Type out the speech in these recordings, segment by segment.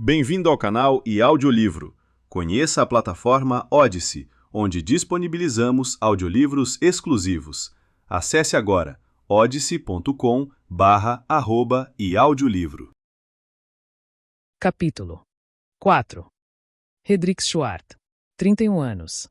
Bem-vindo ao canal e audiolivro. Conheça a plataforma Odyssey, onde disponibilizamos audiolivros exclusivos. Acesse agora odyssey.com/e-audiolivro. Capítulo 4. Hedrick Schwartz, 31 anos.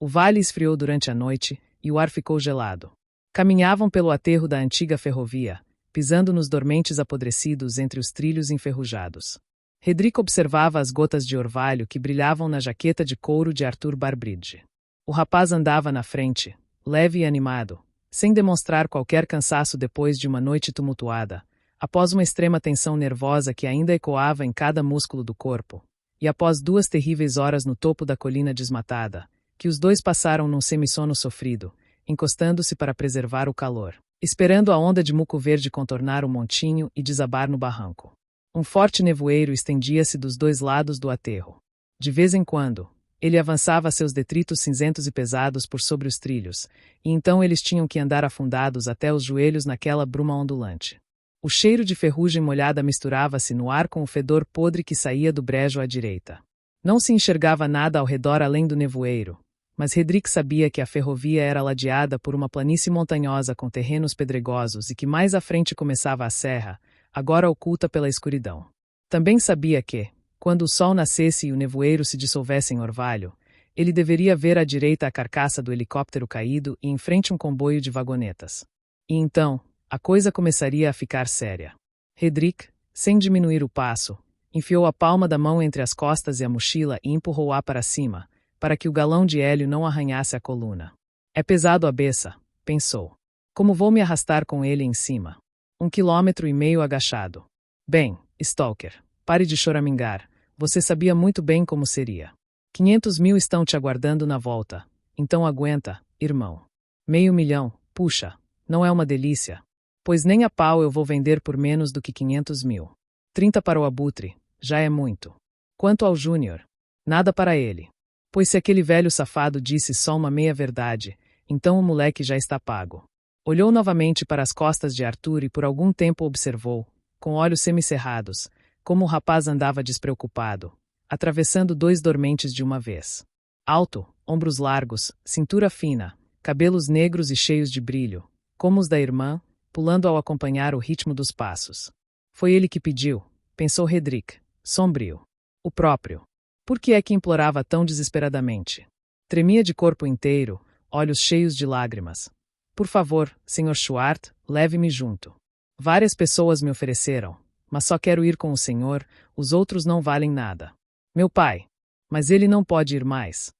O vale esfriou durante a noite e o ar ficou gelado. Caminhavam pelo aterro da antiga ferrovia, pisando nos dormentes apodrecidos entre os trilhos enferrujados. Hedrick observava as gotas de orvalho que brilhavam na jaqueta de couro de Arthur Barbridge. O rapaz andava na frente, leve e animado, sem demonstrar qualquer cansaço depois de uma noite tumultuada, após uma extrema tensão nervosa que ainda ecoava em cada músculo do corpo, e após 2 terríveis horas no topo da colina desmatada, que os dois passaram num semissono sofrido, encostando-se para preservar o calor, esperando a onda de muco verde contornar o montinho e desabar no barranco. Um forte nevoeiro estendia-se dos 2 lados do aterro. De vez em quando, ele avançava seus detritos cinzentos e pesados por sobre os trilhos, e então eles tinham que andar afundados até os joelhos naquela bruma ondulante. O cheiro de ferrugem molhada misturava-se no ar com o fedor podre que saía do brejo à direita. Não se enxergava nada ao redor além do nevoeiro, mas Hedrick sabia que a ferrovia era ladeada por uma planície montanhosa com terrenos pedregosos e que mais à frente começava a serra, agora oculta pela escuridão. Também sabia que, quando o sol nascesse e o nevoeiro se dissolvesse em orvalho, ele deveria ver à direita a carcaça do helicóptero caído e em frente um comboio de vagonetas. E então, a coisa começaria a ficar séria. Hedrick, sem diminuir o passo, enfiou a palma da mão entre as costas e a mochila e empurrou-a para cima, para que o galão de hélio não arranhasse a coluna. É pesado a beça, pensou. Como vou me arrastar com ele em cima? 1,5 quilômetros agachado. Bem, Stalker, pare de choramingar, você sabia muito bem como seria. 500 mil estão te aguardando na volta, então aguenta, irmão. 500 mil, puxa, não é uma delícia? Pois nem a pau eu vou vender por menos do que 500 mil. 30 para o abutre, já é muito. Quanto ao Júnior? Nada para ele. Pois se aquele velho safado disse só uma meia-verdade, então o moleque já está pago. Olhou novamente para as costas de Arthur e por algum tempo observou, com olhos semicerrados, como o rapaz andava despreocupado, atravessando 2 dormentes de uma vez. Alto, ombros largos, cintura fina, cabelos negros e cheios de brilho, como os da irmã, pulando ao acompanhar o ritmo dos passos. Foi ele que pediu, pensou Hedrick, sombrio. O próprio. Por que é que implorava tão desesperadamente? Tremia de corpo inteiro, olhos cheios de lágrimas. Por favor, Sr. Schwartz, leve-me junto. Várias pessoas me ofereceram, mas só quero ir com o senhor, os outros não valem nada. Meu pai. Mas ele não pode ir mais.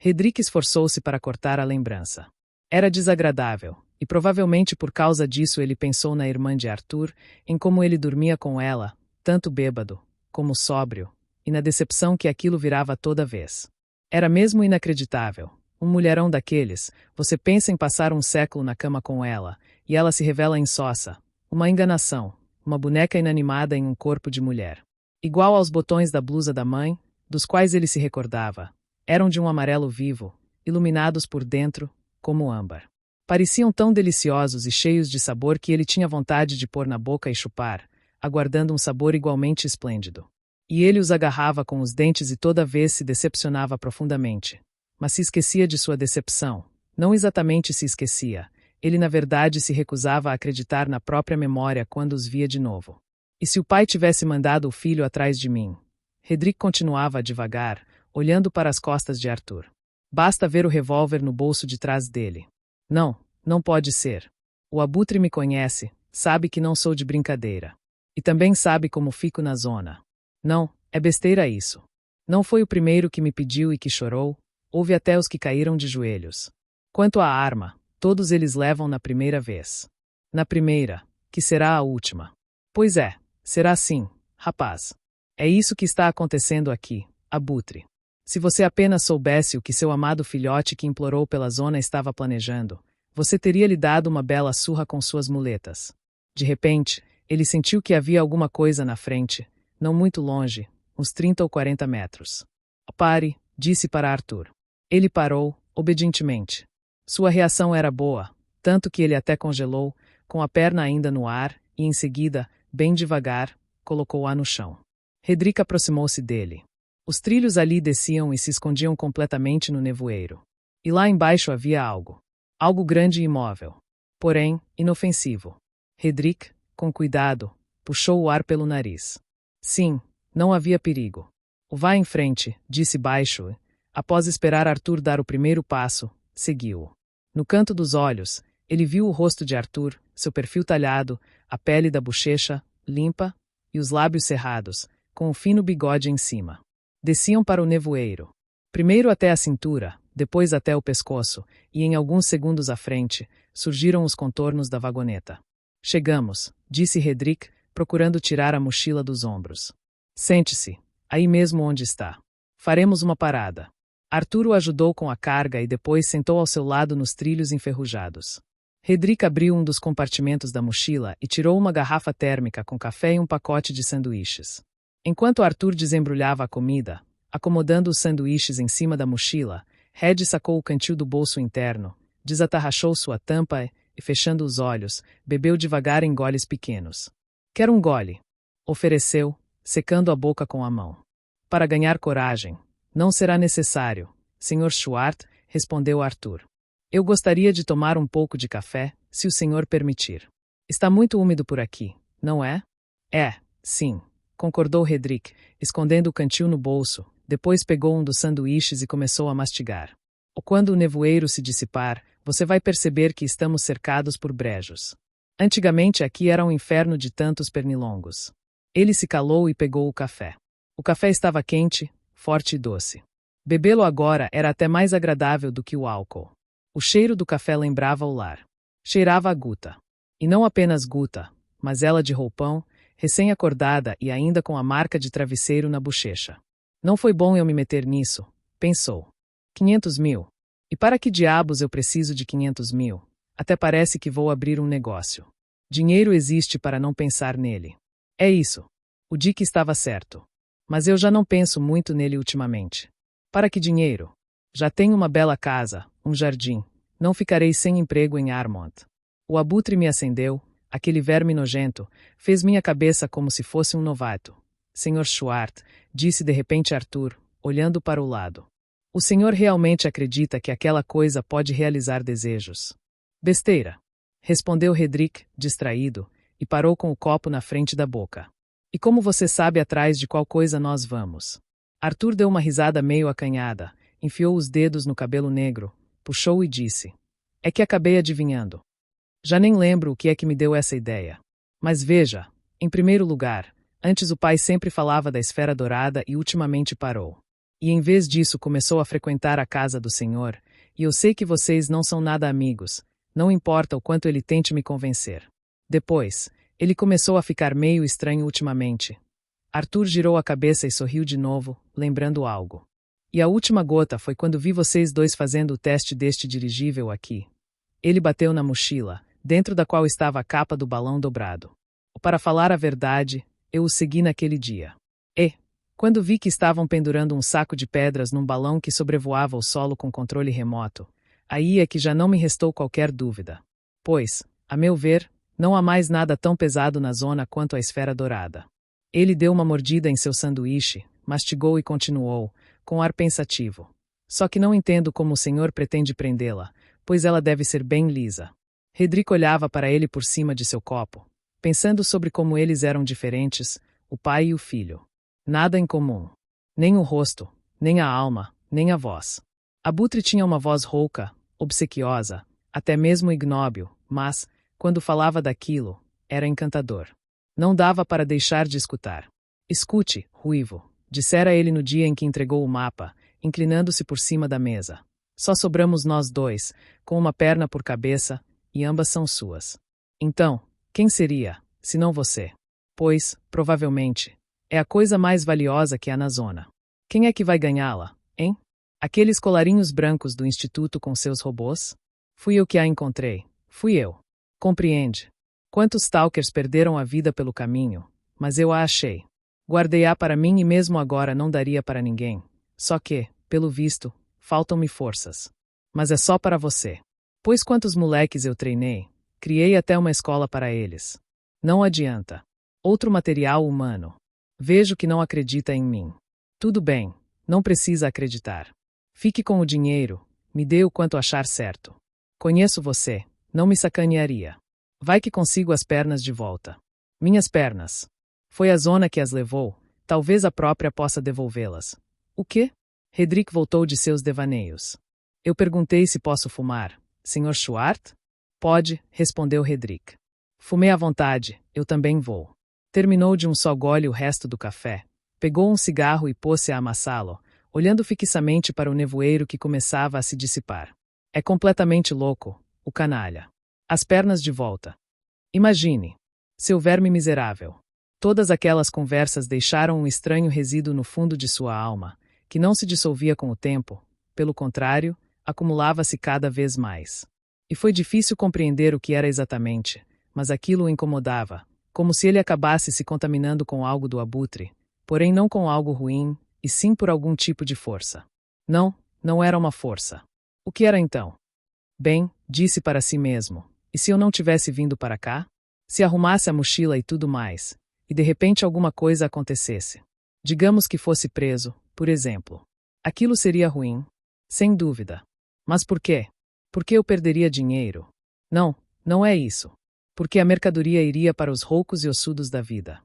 Hedrick esforçou-se para cortar a lembrança. Era desagradável, e provavelmente por causa disso ele pensou na irmã de Arthur, em como ele dormia com ela, tanto bêbado, como sóbrio, e na decepção que aquilo virava toda vez. Era mesmo inacreditável. Um mulherão daqueles, você pensa em passar um século na cama com ela, e ela se revela insossa. Uma enganação, uma boneca inanimada em um corpo de mulher. Igual aos botões da blusa da mãe, dos quais ele se recordava. Eram de um amarelo vivo, iluminados por dentro, como âmbar. Pareciam tão deliciosos e cheios de sabor que ele tinha vontade de pôr na boca e chupar, aguardando um sabor igualmente esplêndido. E ele os agarrava com os dentes e toda vez se decepcionava profundamente. Mas se esquecia de sua decepção. Não exatamente se esquecia. Ele na verdade se recusava a acreditar na própria memória quando os via de novo. E se o pai tivesse mandado o filho atrás de mim? Hedrick continuava devagar, olhando para as costas de Arthur. Basta ver o revólver no bolso de trás dele. Não, não pode ser. O abutre me conhece, sabe que não sou de brincadeira. E também sabe como fico na zona. Não, é besteira isso. Não foi o primeiro que me pediu e que chorou, houve até os que caíram de joelhos. Quanto à arma, todos eles levam na primeira vez. Na primeira, que será a última. Pois é, será sim, rapaz. É isso que está acontecendo aqui, abutre. Se você apenas soubesse o que seu amado filhote que implorou pela zona estava planejando, você teria lhe dado uma bela surra com suas muletas. De repente, ele sentiu que havia alguma coisa na frente, não muito longe, uns 30 ou 40 metros. Pare, disse para Arthur. Ele parou, obedientemente. Sua reação era boa, tanto que ele até congelou, com a perna ainda no ar, e em seguida, bem devagar, colocou-a no chão. Hedrick aproximou-se dele. Os trilhos ali desciam e se escondiam completamente no nevoeiro. E lá embaixo havia algo. Algo grande e imóvel. Porém, inofensivo. Hedrick, com cuidado, puxou o ar pelo nariz. Sim, não havia perigo. Vá em frente, disse baixo, e, após esperar Arthur dar o primeiro passo, seguiu-o. No canto dos olhos, ele viu o rosto de Arthur, seu perfil talhado, a pele da bochecha, limpa, e os lábios cerrados, com o fino bigode em cima. Desciam para o nevoeiro. Primeiro até a cintura, depois até o pescoço, e em alguns segundos à frente, surgiram os contornos da vagoneta. Chegamos, disse Hedrick, procurando tirar a mochila dos ombros. Sente-se, aí mesmo onde está. Faremos uma parada. Arthur o ajudou com a carga e depois sentou ao seu lado nos trilhos enferrujados. Hedrick abriu um dos compartimentos da mochila e tirou uma garrafa térmica com café e um pacote de sanduíches. Enquanto Arthur desembrulhava a comida, acomodando os sanduíches em cima da mochila, Red sacou o cantil do bolso interno, desatarrachou sua tampa e, fechando os olhos, bebeu devagar em goles pequenos. Quer um gole? Ofereceu, secando a boca com a mão. Para ganhar coragem. Não será necessário, Sr. Schwartz, respondeu Arthur. Eu gostaria de tomar um pouco de café, se o senhor permitir. Está muito úmido por aqui, não é? É, sim, concordou Hedrick, escondendo o cantil no bolso, depois pegou um dos sanduíches e começou a mastigar. Quando o nevoeiro se dissipar, você vai perceber que estamos cercados por brejos. Antigamente aqui era um inferno de tantos pernilongos. Ele se calou e pegou o café. O café estava quente, forte e doce. Bebê-lo agora era até mais agradável do que o álcool. O cheiro do café lembrava o lar. Cheirava a Guta. E não apenas Guta, mas ela de roupão, recém-acordada e ainda com a marca de travesseiro na bochecha. Não foi bom eu me meter nisso, pensou. 500 mil. E para que diabos eu preciso de 500 mil? Até parece que vou abrir um negócio. Dinheiro existe para não pensar nele. É isso. O Dick estava certo. Mas eu já não penso muito nele ultimamente. Para que dinheiro? Já tenho uma bela casa, um jardim. Não ficarei sem emprego em Armont. O abutre me acendeu, aquele verme nojento, fez minha cabeça como se fosse um novato. Sr. Schwartz, disse de repente Arthur, olhando para o lado. O senhor realmente acredita que aquela coisa pode realizar desejos? Besteira. Respondeu Hedrick, distraído, e parou com o copo na frente da boca. E como você sabe atrás de qual coisa nós vamos? Arthur deu uma risada meio acanhada, enfiou os dedos no cabelo negro, puxou e disse. É que acabei adivinhando. Já nem lembro o que é que me deu essa ideia. Mas veja, em primeiro lugar, antes o pai sempre falava da esfera dourada e ultimamente parou. E em vez disso começou a frequentar a casa do senhor, e eu sei que vocês não são nada amigos, não importa o quanto ele tente me convencer. Depois, ele começou a ficar meio estranho ultimamente. Arthur girou a cabeça e sorriu de novo, lembrando algo. E a última gota foi quando vi vocês dois fazendo o teste deste dirigível aqui. Ele bateu na mochila, dentro da qual estava a capa do balão dobrado. Para falar a verdade, eu o segui naquele dia. E, quando vi que estavam pendurando um saco de pedras num balão que sobrevoava o solo com controle remoto, aí é que já não me restou qualquer dúvida. Pois, a meu ver, não há mais nada tão pesado na zona quanto a esfera dourada. Ele deu uma mordida em seu sanduíche, mastigou e continuou, com ar pensativo. Só que não entendo como o senhor pretende prendê-la, pois ela deve ser bem lisa. Hedrick olhava para ele por cima de seu copo, pensando sobre como eles eram diferentes, o pai e o filho. Nada em comum. Nem o rosto, nem a alma, nem a voz. Abutre tinha uma voz rouca, obsequiosa, até mesmo ignóbil, mas, quando falava daquilo, era encantador. Não dava para deixar de escutar. Escute, Ruivo, dissera ele no dia em que entregou o mapa, inclinando-se por cima da mesa. Só sobramos nós dois, com uma perna por cabeça, e ambas são suas. Então, quem seria, se não você? Pois, provavelmente, é a coisa mais valiosa que há na zona. Quem é que vai ganhá-la, hein? Aqueles colarinhos brancos do instituto com seus robôs? Fui eu que a encontrei. Fui eu. Compreende? Quantos stalkers perderam a vida pelo caminho, mas eu a achei. Guardei-a para mim e mesmo agora não daria para ninguém. Só que, pelo visto, faltam-me forças. Mas é só para você. Pois quantos moleques eu treinei, criei até uma escola para eles. Não adianta. Outro material humano. Vejo que não acredita em mim. Tudo bem, não precisa acreditar. Fique com o dinheiro, me dê o quanto achar certo. Conheço você, não me sacanearia. Vai que consigo as pernas de volta. Minhas pernas. Foi a zona que as levou, talvez a própria possa devolvê-las. O quê? Hedrick voltou de seus devaneios. Eu perguntei se posso fumar, Sr. Schwartz? Pode, respondeu Hedrick. Fumei à vontade, eu também vou. Terminou de um só gole o resto do café. Pegou um cigarro e pôs-se a amassá-lo, olhando fixamente para o nevoeiro que começava a se dissipar. É completamente louco, o canalha. As pernas de volta. Imagine. Seu verme miserável. Todas aquelas conversas deixaram um estranho resíduo no fundo de sua alma, que não se dissolvia com o tempo, pelo contrário, acumulava-se cada vez mais. E foi difícil compreender o que era exatamente, mas aquilo o incomodava, como se ele acabasse se contaminando com algo do abutre, porém não com algo ruim, e sim por algum tipo de força. Não, não era uma força. O que era então? Bem, disse para si mesmo, e se eu não tivesse vindo para cá? Se arrumasse a mochila e tudo mais, e de repente alguma coisa acontecesse. Digamos que fosse preso, por exemplo. Aquilo seria ruim? Sem dúvida. Mas por quê? Porque eu perderia dinheiro? Não, não é isso. Porque a mercadoria iria para os roucos e ossudos da vida.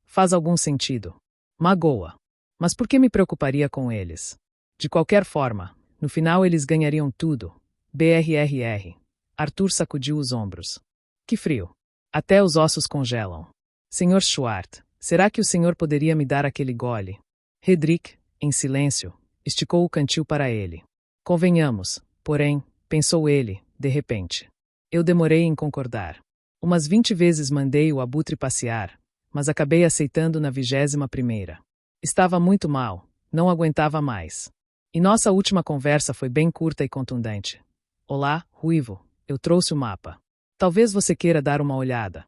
Faz algum sentido. Magoa. Mas por que me preocuparia com eles? De qualquer forma, no final eles ganhariam tudo. BRRR. Arthur sacudiu os ombros. Que frio. Até os ossos congelam. Sr. Schwartz, será que o senhor poderia me dar aquele gole? Hedrick, em silêncio, esticou o cantil para ele. Convenhamos, porém, pensou ele, de repente. Eu demorei em concordar. Umas 20 vezes mandei o abutre passear, mas acabei aceitando na 21ª. Estava muito mal, não aguentava mais. E nossa última conversa foi bem curta e contundente. Olá, Ruivo, eu trouxe o mapa. Talvez você queira dar uma olhada.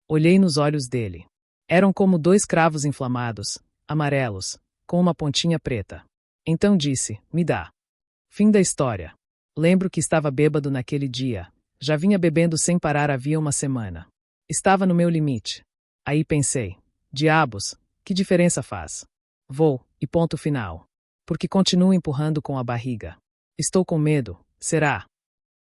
Olhei nos olhos dele. Eram como 2 cravos inflamados, amarelos, com uma pontinha preta. Então disse, me dá. Fim da história. Lembro que estava bêbado naquele dia. Já vinha bebendo sem parar havia uma semana. Estava no meu limite. Aí pensei, diabos, que diferença faz? Vou, e ponto final. Porque continuo empurrando com a barriga. Estou com medo, será?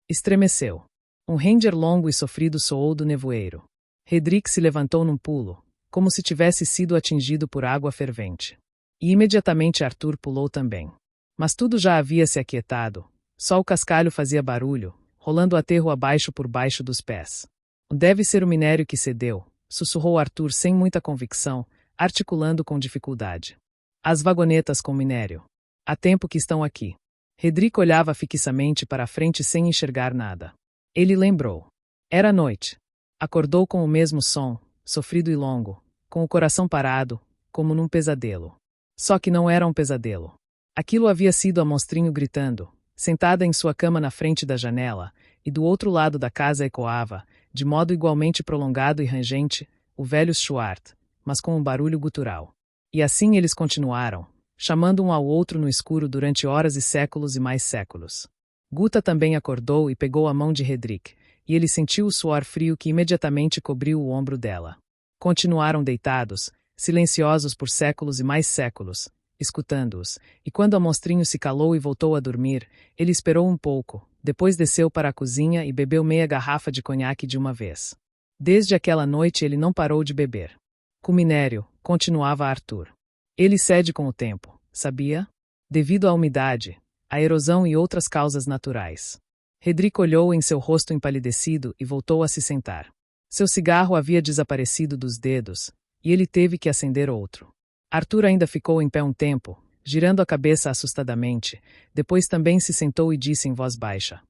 Estremeceu. Um ranger longo e sofrido soou do nevoeiro. Hedrick se levantou num pulo, como se tivesse sido atingido por água fervente. E imediatamente Arthur pulou também. Mas tudo já havia se aquietado. Só o cascalho fazia barulho, rolando o aterro abaixo por baixo dos pés. Deve ser o minério que cedeu, sussurrou Arthur sem muita convicção, articulando com dificuldade. As vagonetas com minério. Há tempo que estão aqui. Hedrick olhava fixamente para a frente sem enxergar nada. Ele lembrou. Era noite. Acordou com o mesmo som, sofrido e longo, com o coração parado, como num pesadelo. Só que não era um pesadelo. Aquilo havia sido a monstrinho gritando, sentada em sua cama na frente da janela, e do outro lado da casa ecoava, de modo igualmente prolongado e rangente, o velho Schwartz, mas com um barulho gutural. E assim eles continuaram, chamando um ao outro no escuro durante horas e mais séculos. Guta também acordou e pegou a mão de Hedrick, e ele sentiu o suor frio que imediatamente cobriu o ombro dela. Continuaram deitados, silenciosos por séculos e mais séculos, escutando-os, e quando a monstrinho se calou e voltou a dormir, ele esperou um pouco, depois desceu para a cozinha e bebeu meia garrafa de conhaque de uma vez. Desde aquela noite ele não parou de beber. Com minério, continuava Arthur. Ele cede com o tempo, sabia? Devido à umidade, à erosão e outras causas naturais. Hedrick olhou em seu rosto empalidecido e voltou a se sentar. Seu cigarro havia desaparecido dos dedos, e ele teve que acender outro. Arthur ainda ficou em pé um tempo, girando a cabeça assustadamente, depois também se sentou e disse em voz baixa.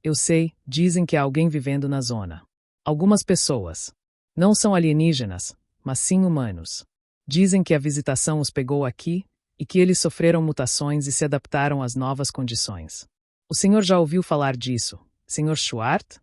Eu sei, dizem que há alguém vivendo na zona. Algumas pessoas. Não são alienígenas, mas sim humanos. Dizem que a visitação os pegou aqui, e que eles sofreram mutações e se adaptaram às novas condições. O senhor já ouviu falar disso, Sr. Schwartz?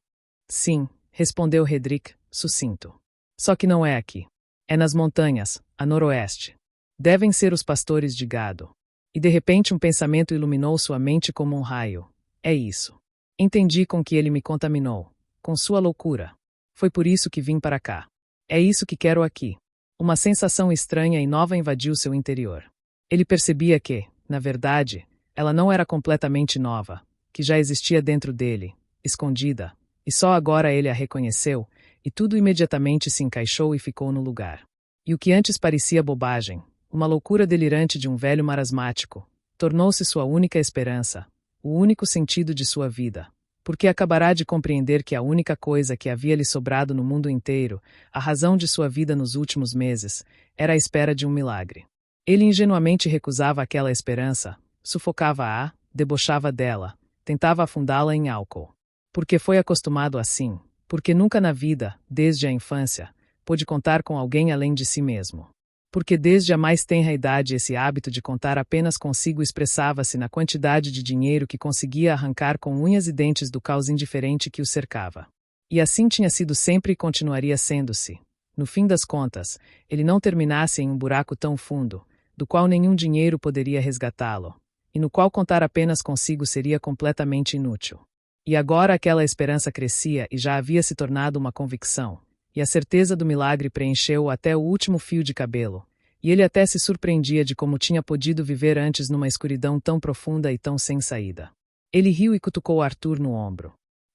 Sim, respondeu Hedrick, sucinto. Só que não é aqui. É nas montanhas, a noroeste. Devem ser os pastores de gado. E de repente um pensamento iluminou sua mente como um raio. É isso. Entendi com que ele me contaminou. Com sua loucura. Foi por isso que vim para cá. É isso que quero aqui. Uma sensação estranha e nova invadiu seu interior. Ele percebia que, na verdade, ela não era completamente nova, que já existia dentro dele, escondida, e só agora ele a reconheceu, e tudo imediatamente se encaixou e ficou no lugar. E o que antes parecia bobagem, uma loucura delirante de um velho marasmático, tornou-se sua única esperança, o único sentido de sua vida, porque acabará de compreender que a única coisa que havia lhe sobrado no mundo inteiro, a razão de sua vida nos últimos meses, era a espera de um milagre. Ele ingenuamente recusava aquela esperança, sufocava-a, debochava dela, tentava afundá-la em álcool. Porque foi acostumado assim, porque nunca na vida, desde a infância, pôde contar com alguém além de si mesmo. Porque desde a mais tenra idade esse hábito de contar apenas consigo expressava-se na quantidade de dinheiro que conseguia arrancar com unhas e dentes do caos indiferente que o cercava. E assim tinha sido sempre e continuaria sendo-se. No fim das contas, ele não terminasse em um buraco tão fundo, do qual nenhum dinheiro poderia resgatá-lo, e no qual contar apenas consigo seria completamente inútil. E agora aquela esperança crescia e já havia se tornado uma convicção, e a certeza do milagre preencheu-o até o último fio de cabelo, e ele até se surpreendia de como tinha podido viver antes numa escuridão tão profunda e tão sem saída. Ele riu e cutucou Arthur no ombro.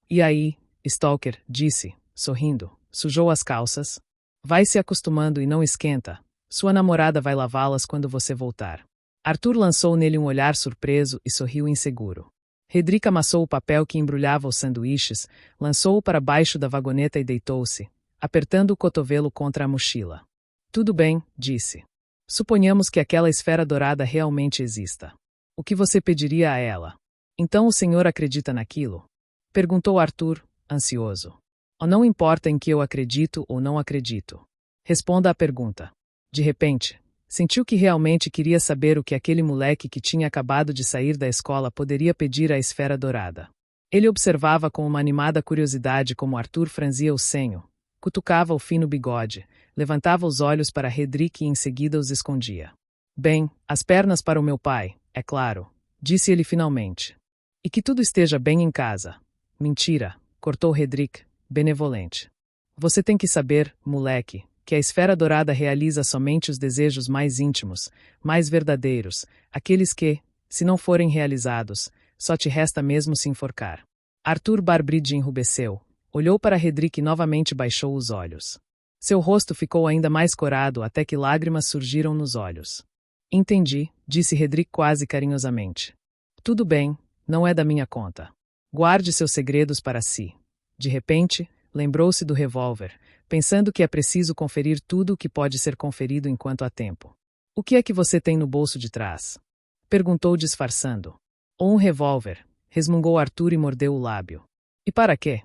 E aí, Stalker, disse, sorrindo, sujou as calças? Vai se acostumando e não esquenta. Sua namorada vai lavá-las quando você voltar. Arthur lançou nele um olhar surpreso e sorriu inseguro. Hedrick amassou o papel que embrulhava os sanduíches, lançou-o para baixo da vagoneta e deitou-se, apertando o cotovelo contra a mochila. Tudo bem, disse. Suponhamos que aquela esfera dourada realmente exista. O que você pediria a ela? Então o senhor acredita naquilo? Perguntou Arthur, ansioso. Ou não importa em que eu acredito ou não acredito. Responda à pergunta. De repente, sentiu que realmente queria saber o que aquele moleque que tinha acabado de sair da escola poderia pedir à esfera dourada. Ele observava com uma animada curiosidade como Arthur franzia o senho, cutucava o fino bigode, levantava os olhos para Hedrick e em seguida os escondia. Bem, as pernas para o meu pai, é claro, disse ele finalmente. E que tudo esteja bem em casa. Mentira, cortou Hedrick, benevolente. Você tem que saber, moleque, que a esfera dourada realiza somente os desejos mais íntimos, mais verdadeiros, aqueles que, se não forem realizados, só te resta mesmo se enforcar. Arthur Barbridge enrubesceu, olhou para Hedrick e novamente baixou os olhos. Seu rosto ficou ainda mais corado até que lágrimas surgiram nos olhos. Entendi, disse Hedrick quase carinhosamente. Tudo bem, não é da minha conta. Guarde seus segredos para si. De repente, lembrou-se do revólver, pensando que é preciso conferir tudo o que pode ser conferido enquanto há tempo. O que é que você tem no bolso de trás? Perguntou disfarçando. Um revólver, resmungou Arthur e mordeu o lábio. E para quê?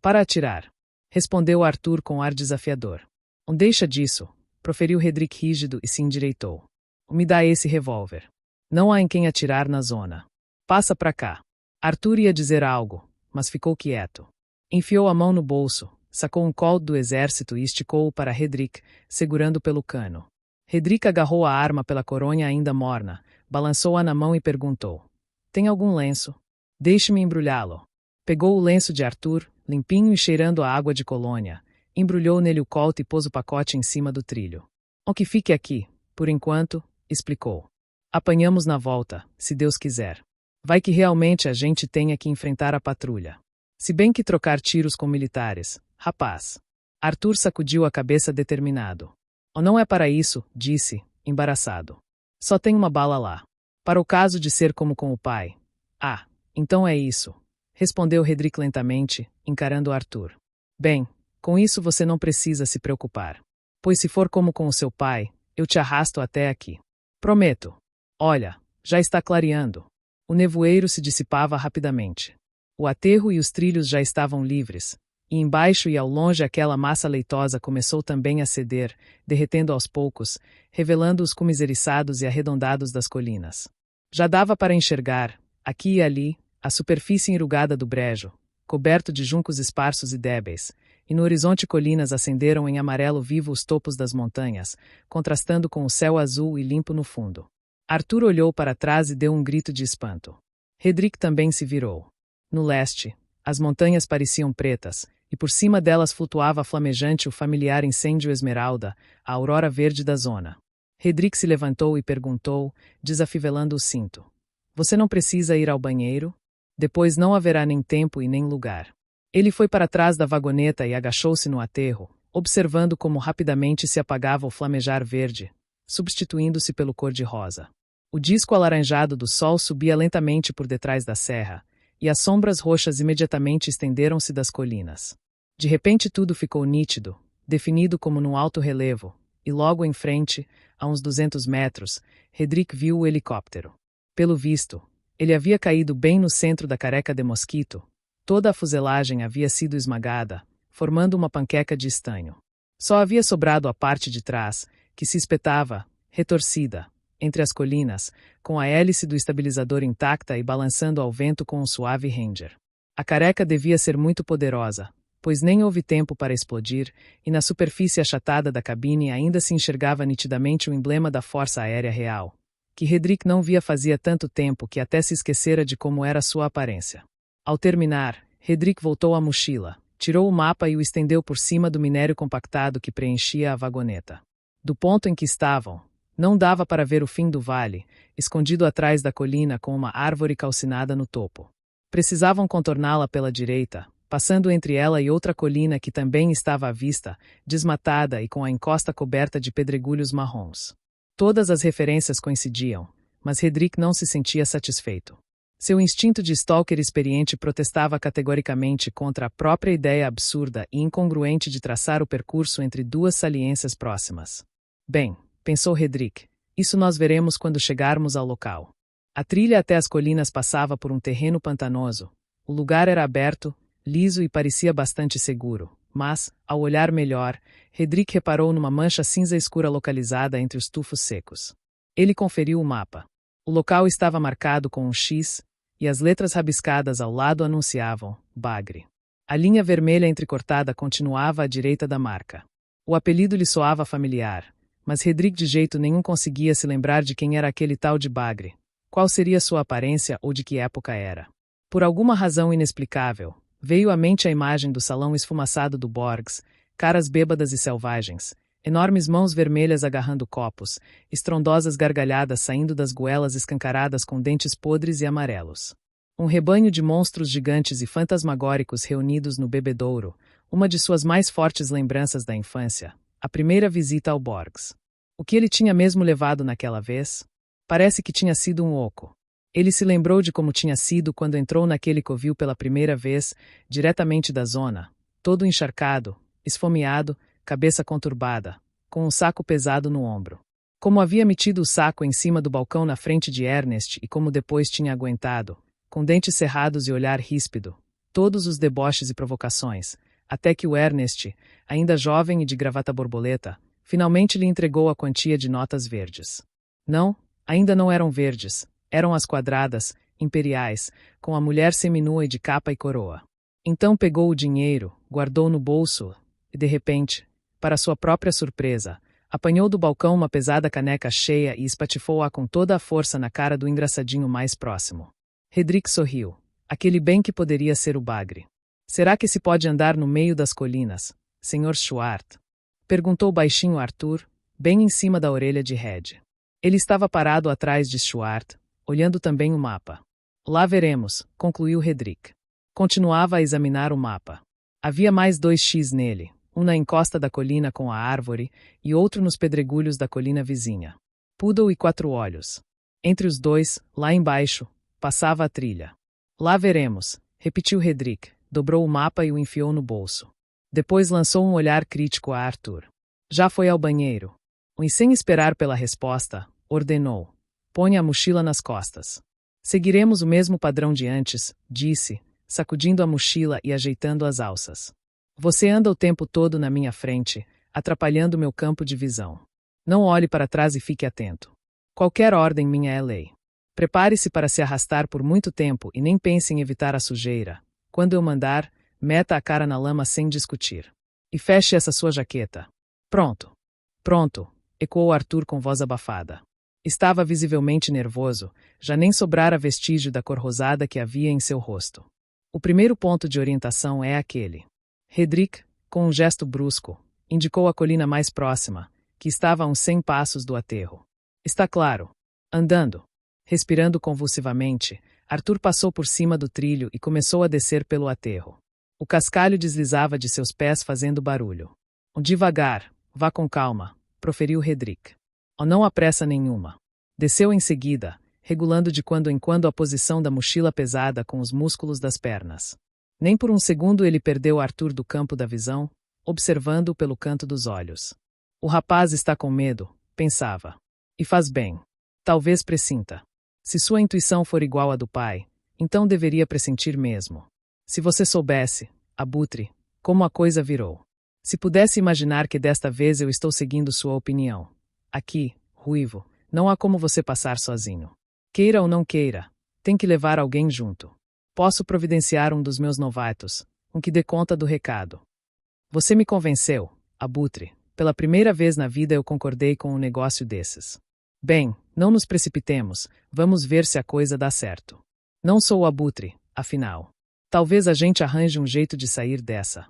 Para atirar. Respondeu Arthur com ar desafiador. Deixa disso, proferiu Hedrick rígido e se endireitou. Me dá esse revólver. Não há em quem atirar na zona. Passa pra cá. Arthur ia dizer algo, mas ficou quieto. Enfiou a mão no bolso, sacou um colt do exército e esticou-o para Hedrick, segurando pelo cano. Hedrick agarrou a arma pela coronha ainda morna, balançou-a na mão e perguntou. Tem algum lenço? Deixe-me embrulhá-lo. Pegou o lenço de Arthur, limpinho e cheirando a água de colônia, embrulhou nele o colt e pôs o pacote em cima do trilho. O que fique aqui, por enquanto, explicou. Apanhamos na volta, se Deus quiser. Vai que realmente a gente tenha que enfrentar a patrulha. Se bem que trocar tiros com militares, rapaz. Arthur sacudiu a cabeça determinado. Ou não é para isso, disse, embaraçado. Só tem uma bala lá. Para o caso de ser como com o pai. Ah, então é isso. Respondeu Hedrick lentamente, encarando Arthur. Bem, com isso você não precisa se preocupar. Pois se for como com o seu pai, eu te arrasto até aqui. Prometo. Olha, já está clareando. O nevoeiro se dissipava rapidamente. O aterro e os trilhos já estavam livres, e embaixo e ao longe aquela massa leitosa começou também a ceder, derretendo aos poucos, revelando os cumes eriçados e arredondados das colinas. Já dava para enxergar, aqui e ali, a superfície enrugada do brejo, coberto de juncos esparsos e débeis, e no horizonte colinas acenderam em amarelo vivo os topos das montanhas, contrastando com o céu azul e limpo no fundo. Arthur olhou para trás e deu um grito de espanto. Hedrick também se virou. No leste, as montanhas pareciam pretas, e por cima delas flutuava flamejante o familiar incêndio esmeralda, a aurora verde da zona. Hedrick se levantou e perguntou, desafivelando o cinto. Você não precisa ir ao banheiro? Depois não haverá nem tempo e nem lugar. Ele foi para trás da vagoneta e agachou-se no aterro, observando como rapidamente se apagava o flamejar verde, substituindo-se pelo cor-de-rosa. O disco alaranjado do sol subia lentamente por detrás da serra, e as sombras roxas imediatamente estenderam-se das colinas. De repente tudo ficou nítido, definido como num alto relevo, e logo em frente, a uns 200 metros, Hedrick viu o helicóptero. Pelo visto, ele havia caído bem no centro da careca de mosquito. Toda a fuselagem havia sido esmagada, formando uma panqueca de estanho. Só havia sobrado a parte de trás, que se espetava, retorcida, entre as colinas, com a hélice do estabilizador intacta e balançando ao vento com um suave Ranger. A careca devia ser muito poderosa, pois nem houve tempo para explodir, e na superfície achatada da cabine ainda se enxergava nitidamente o emblema da Força Aérea Real, que Hedrick não via fazia tanto tempo que até se esquecera de como era sua aparência. Ao terminar, Hedrick voltou à mochila, tirou o mapa e o estendeu por cima do minério compactado que preenchia a vagoneta. Do ponto em que estavam, não dava para ver o fim do vale, escondido atrás da colina com uma árvore calcinada no topo. Precisavam contorná-la pela direita, passando entre ela e outra colina que também estava à vista, desmatada e com a encosta coberta de pedregulhos marrons. Todas as referências coincidiam, mas Hedrick não se sentia satisfeito. Seu instinto de stalker experiente protestava categoricamente contra a própria ideia absurda e incongruente de traçar o percurso entre duas saliências próximas. Bem, pensou Hedrick, isso nós veremos quando chegarmos ao local. A trilha até as colinas passava por um terreno pantanoso. O lugar era aberto, liso e parecia bastante seguro, mas, ao olhar melhor, Hedrick reparou numa mancha cinza escura localizada entre os tufos secos. Ele conferiu o mapa. O local estava marcado com um X, e as letras rabiscadas ao lado anunciavam Bagre. A linha vermelha entrecortada continuava à direita da marca. O apelido lhe soava familiar, mas Hedrick de jeito nenhum conseguia se lembrar de quem era aquele tal de Bagre, qual seria sua aparência ou de que época era. Por alguma razão inexplicável, veio à mente a imagem do salão esfumaçado do Borgs, caras bêbadas e selvagens, enormes mãos vermelhas agarrando copos, estrondosas gargalhadas saindo das goelas escancaradas com dentes podres e amarelos. Um rebanho de monstros gigantes e fantasmagóricos reunidos no bebedouro, uma de suas mais fortes lembranças da infância, a primeira visita ao Borgs. O que ele tinha mesmo levado naquela vez? Parece que tinha sido um oco. Ele se lembrou de como tinha sido quando entrou naquele covil pela primeira vez, diretamente da zona, todo encharcado, esfomeado, cabeça conturbada, com um saco pesado no ombro. Como havia metido o saco em cima do balcão na frente de Ernest e como depois tinha aguentado, com dentes cerrados e olhar ríspido, todos os deboches e provocações, até que o Ernest, ainda jovem e de gravata borboleta, finalmente lhe entregou a quantia de notas verdes. Não, ainda não eram verdes, eram as quadradas, imperiais, com a mulher seminua e de capa e coroa. Então pegou o dinheiro, guardou no bolso, e de repente, para sua própria surpresa, apanhou do balcão uma pesada caneca cheia e espatifou-a com toda a força na cara do engraçadinho mais próximo. Hedrick sorriu. Aquele bem que poderia ser o Bagre. Será que se pode andar no meio das colinas, Sr. Schwartz? Perguntou baixinho Arthur, bem em cima da orelha de Red. Ele estava parado atrás de Schwartz, olhando também o mapa. Lá veremos, concluiu Hedrick. Continuava a examinar o mapa. Havia mais 2 X nele, um na encosta da colina com a árvore e outro nos pedregulhos da colina vizinha. Poodle e 4 olhos. Entre os dois, lá embaixo, passava a trilha. Lá veremos, repetiu Hedrick, dobrou o mapa e o enfiou no bolso. Depois lançou um olhar crítico a Arthur. Já foi ao banheiro. E sem esperar pela resposta, ordenou. Ponha a mochila nas costas. Seguiremos o mesmo padrão de antes, disse, sacudindo a mochila e ajeitando as alças. Você anda o tempo todo na minha frente, atrapalhando meu campo de visão. Não olhe para trás e fique atento. Qualquer ordem minha é lei. Prepare-se para se arrastar por muito tempo e nem pense em evitar a sujeira. Quando eu mandar, meta a cara na lama sem discutir. E feche essa sua jaqueta. Pronto. Pronto, ecoou Arthur com voz abafada. Estava visivelmente nervoso, já nem sobrara vestígio da cor rosada que havia em seu rosto. O primeiro ponto de orientação é aquele. Hedrick, com um gesto brusco, indicou a colina mais próxima, que estava a uns 100 passos do aterro. Está claro. Andando. Respirando convulsivamente, Arthur passou por cima do trilho e começou a descer pelo aterro. O cascalho deslizava de seus pés fazendo barulho. Devagar, vá com calma, proferiu Hedrick. Não há pressa nenhuma. Desceu em seguida, regulando de quando em quando a posição da mochila pesada com os músculos das pernas. Nem por um segundo ele perdeu Arthur do campo da visão, observando-o pelo canto dos olhos. O rapaz está com medo, pensava. E faz bem. Talvez pressinta. Se sua intuição for igual à do pai, então deveria pressentir mesmo. Se você soubesse, abutre, como a coisa virou. Se pudesse imaginar que desta vez eu estou seguindo sua opinião. Aqui, Ruivo, não há como você passar sozinho. Queira ou não queira, tem que levar alguém junto. Posso providenciar um dos meus novatos, um que dê conta do recado. Você me convenceu, abutre. Pela primeira vez na vida eu concordei com um negócio desses. Bem, não nos precipitemos, vamos ver se a coisa dá certo. Não sou o abutre, afinal. Talvez a gente arranje um jeito de sair dessa.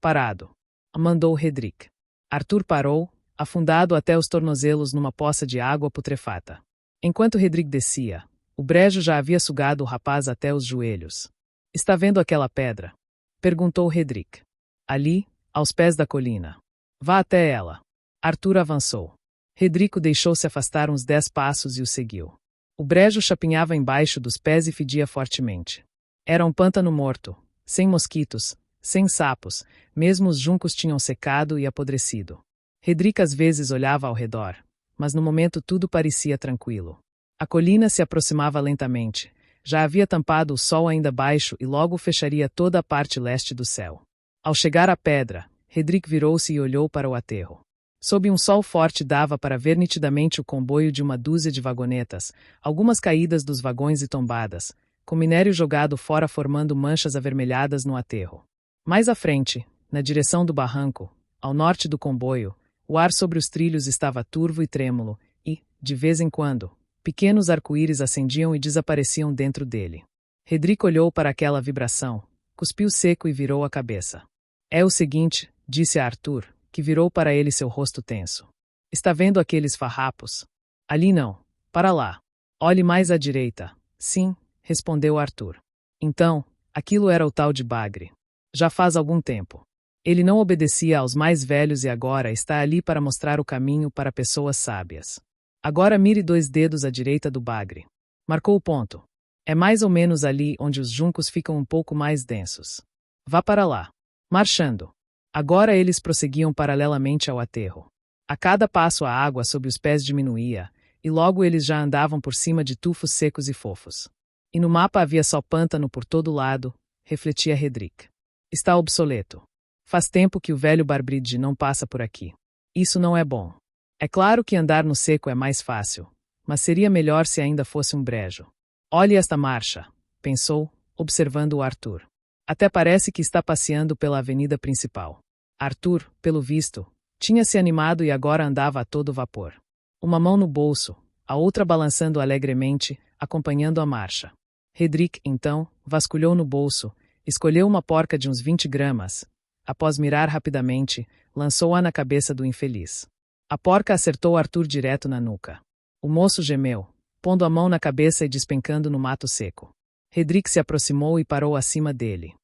Parado. Mandou Hedrick. Arthur parou, afundado até os tornozelos numa poça de água putrefata. Enquanto Hedrick descia, o brejo já havia sugado o rapaz até os joelhos. Está vendo aquela pedra? Perguntou Hedrick. Ali, aos pés da colina. Vá até ela. Arthur avançou. Hedrick o deixou-se afastar uns 10 passos e o seguiu. O brejo chapinhava embaixo dos pés e fedia fortemente. Era um pântano morto, sem mosquitos, sem sapos, mesmo os juncos tinham secado e apodrecido. Hedrick às vezes olhava ao redor, mas no momento tudo parecia tranquilo. A colina se aproximava lentamente, já havia tampado o sol ainda baixo e logo fecharia toda a parte leste do céu. Ao chegar à pedra, Hedrick virou-se e olhou para o aterro. Sob um sol forte dava para ver nitidamente o comboio de uma dúzia de vagonetas, algumas caídas dos vagões e tombadas, com minério jogado fora formando manchas avermelhadas no aterro. Mais à frente, na direção do barranco, ao norte do comboio, o ar sobre os trilhos estava turvo e trêmulo, e, de vez em quando, pequenos arco-íris acendiam e desapareciam dentro dele. Hedrick olhou para aquela vibração, cuspiu seco e virou a cabeça. É o seguinte, disse a Arthur, que virou para ele seu rosto tenso. Está vendo aqueles farrapos? Ali não. Para lá. Olhe mais à direita. Sim, respondeu Arthur. Então, aquilo era o tal de bagre. Já faz algum tempo. Ele não obedecia aos mais velhos e agora está ali para mostrar o caminho para pessoas sábias. Agora mire 2 dedos à direita do bagre. Marcou o ponto. É mais ou menos ali onde os juncos ficam um pouco mais densos. Vá para lá. Marchando. Agora eles prosseguiam paralelamente ao aterro. A cada passo a água sob os pés diminuía, e logo eles já andavam por cima de tufos secos e fofos. E no mapa havia só pântano por todo lado, refletia Hedrick. Está obsoleto. Faz tempo que o velho Barbridge não passa por aqui. Isso não é bom. É claro que andar no seco é mais fácil, mas seria melhor se ainda fosse um brejo. Olhe esta marcha, pensou, observando o Arthur. Até parece que está passeando pela avenida principal. Arthur, pelo visto, tinha se animado e agora andava a todo vapor. Uma mão no bolso, a outra balançando alegremente, acompanhando a marcha. Hedrick, então, vasculhou no bolso, escolheu uma porca de uns 20 gramas. Após mirar rapidamente, lançou-a na cabeça do infeliz. A porca acertou Arthur direto na nuca. O moço gemeu, pondo a mão na cabeça e despencando no mato seco. Hedrick se aproximou e parou acima dele.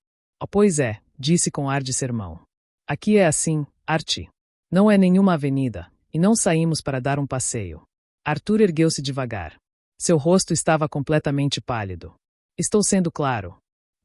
Oh, pois é, disse com ar de sermão. Aqui é assim, Arti. Não é nenhuma avenida, e não saímos para dar um passeio. Arthur ergueu-se devagar. Seu rosto estava completamente pálido. Estou sendo claro?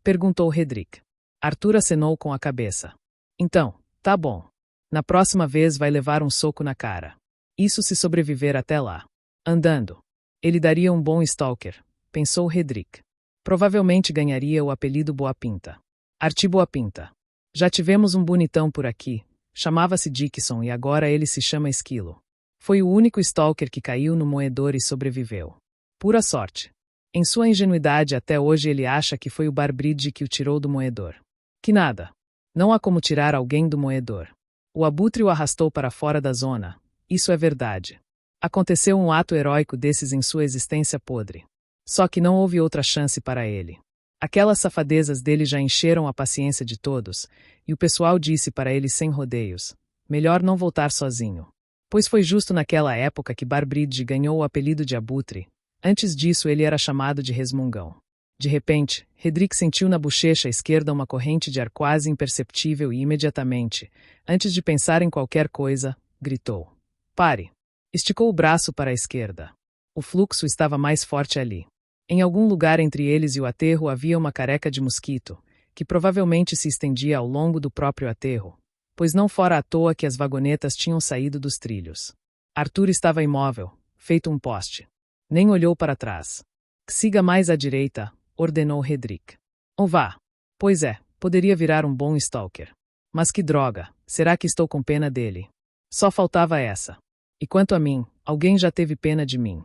Perguntou Hedrick. Arthur acenou com a cabeça. Então, tá bom. Na próxima vez vai levar um soco na cara. Isso se sobreviver até lá. Andando. Ele daria um bom stalker, pensou Hedrick. Provavelmente ganharia o apelido Boa Pinta. Arti Boa Pinta. Já tivemos um bonitão por aqui, chamava-se Dickson e agora ele se chama Esquilo. Foi o único stalker que caiu no moedor e sobreviveu. Pura sorte. Em sua ingenuidade até hoje ele acha que foi o Barbridge que o tirou do moedor. Que nada. Não há como tirar alguém do moedor. O abutre o arrastou para fora da zona. Isso é verdade. Aconteceu um ato heróico desses em sua existência podre. Só que não houve outra chance para ele. Aquelas safadezas dele já encheram a paciência de todos, e o pessoal disse para ele sem rodeios: melhor não voltar sozinho. Pois foi justo naquela época que Barbridge ganhou o apelido de Abutre. Antes disso ele era chamado de Resmungão. De repente, Redrick sentiu na bochecha esquerda uma corrente de ar quase imperceptível e imediatamente, antes de pensar em qualquer coisa, gritou: pare! Esticou o braço para a esquerda. O fluxo estava mais forte ali. Em algum lugar entre eles e o aterro havia uma careca de mosquito, que provavelmente se estendia ao longo do próprio aterro, pois não fora à toa que as vagonetas tinham saído dos trilhos. Arthur estava imóvel, feito um poste. Nem olhou para trás. Siga mais à direita, ordenou Redrick. Ou vá. Pois é, poderia virar um bom stalker. Mas que droga, será que estou com pena dele? Só faltava essa. E quanto a mim, alguém já teve pena de mim.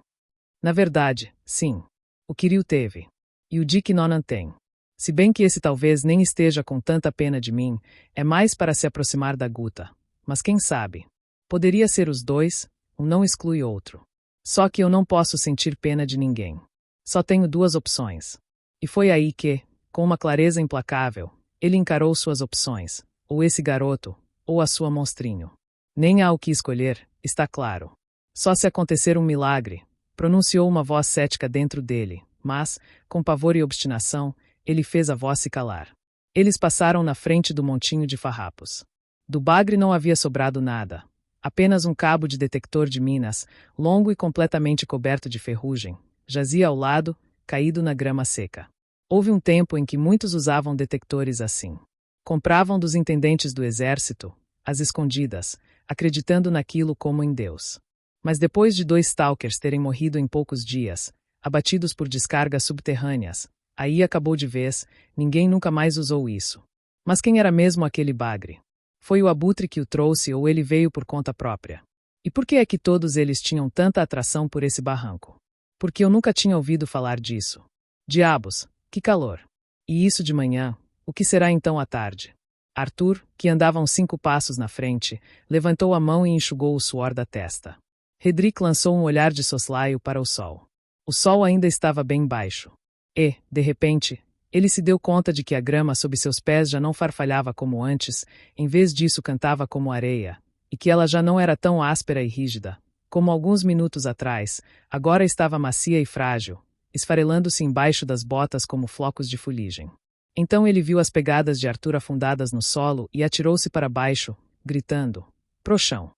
Na verdade, sim. O Kirill teve. E o Dick Nonan tem. Se bem que esse talvez nem esteja com tanta pena de mim, é mais para se aproximar da Guta. Mas quem sabe? Poderia ser os dois, um não exclui outro. Só que eu não posso sentir pena de ninguém. Só tenho duas opções. E foi aí que, com uma clareza implacável, ele encarou suas opções, ou esse garoto, ou a sua monstrinho. Nem há o que escolher, está claro. Só se acontecer um milagre, pronunciou uma voz cética dentro dele, mas, com pavor e obstinação, ele fez a voz se calar. Eles passaram na frente do montinho de farrapos. Do bagre não havia sobrado nada. Apenas um cabo de detector de minas, longo e completamente coberto de ferrugem, jazia ao lado, caído na grama seca. Houve um tempo em que muitos usavam detectores assim. Compravam dos intendentes do exército, às escondidas, acreditando naquilo como em Deus. Mas depois de 2 stalkers terem morrido em poucos dias, abatidos por descargas subterrâneas, aí acabou de vez, ninguém nunca mais usou isso. Mas quem era mesmo aquele bagre? Foi o Abutre que o trouxe ou ele veio por conta própria? E por que é que todos eles tinham tanta atração por esse barranco? Porque eu nunca tinha ouvido falar disso. Diabos, que calor! E isso de manhã, o que será então à tarde? Arthur, que andava uns 5 passos na frente, levantou a mão e enxugou o suor da testa. Redrick lançou um olhar de soslaio para o sol. O sol ainda estava bem baixo. E, de repente, ele se deu conta de que a grama sob seus pés já não farfalhava como antes, em vez disso cantava como areia, e que ela já não era tão áspera e rígida, como alguns minutos atrás, agora estava macia e frágil, esfarelando-se embaixo das botas como flocos de fuligem. Então ele viu as pegadas de Arthur afundadas no solo e atirou-se para baixo, gritando: pro chão.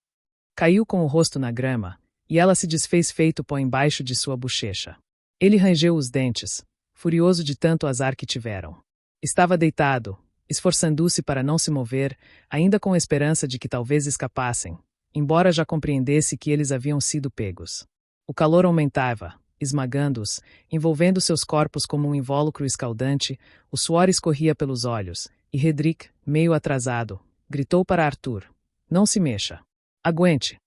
Caiu com o rosto na grama, e ela se desfez feito pó embaixo de sua bochecha. Ele rangeu os dentes, furioso de tanto azar que tiveram. Estava deitado, esforçando-se para não se mover, ainda com esperança de que talvez escapassem, embora já compreendesse que eles haviam sido pegos. O calor aumentava, esmagando-os, envolvendo seus corpos como um invólucro escaldante, o suor escorria pelos olhos, e Redrick, meio atrasado, gritou para Arthur: não se mexa. Aguente!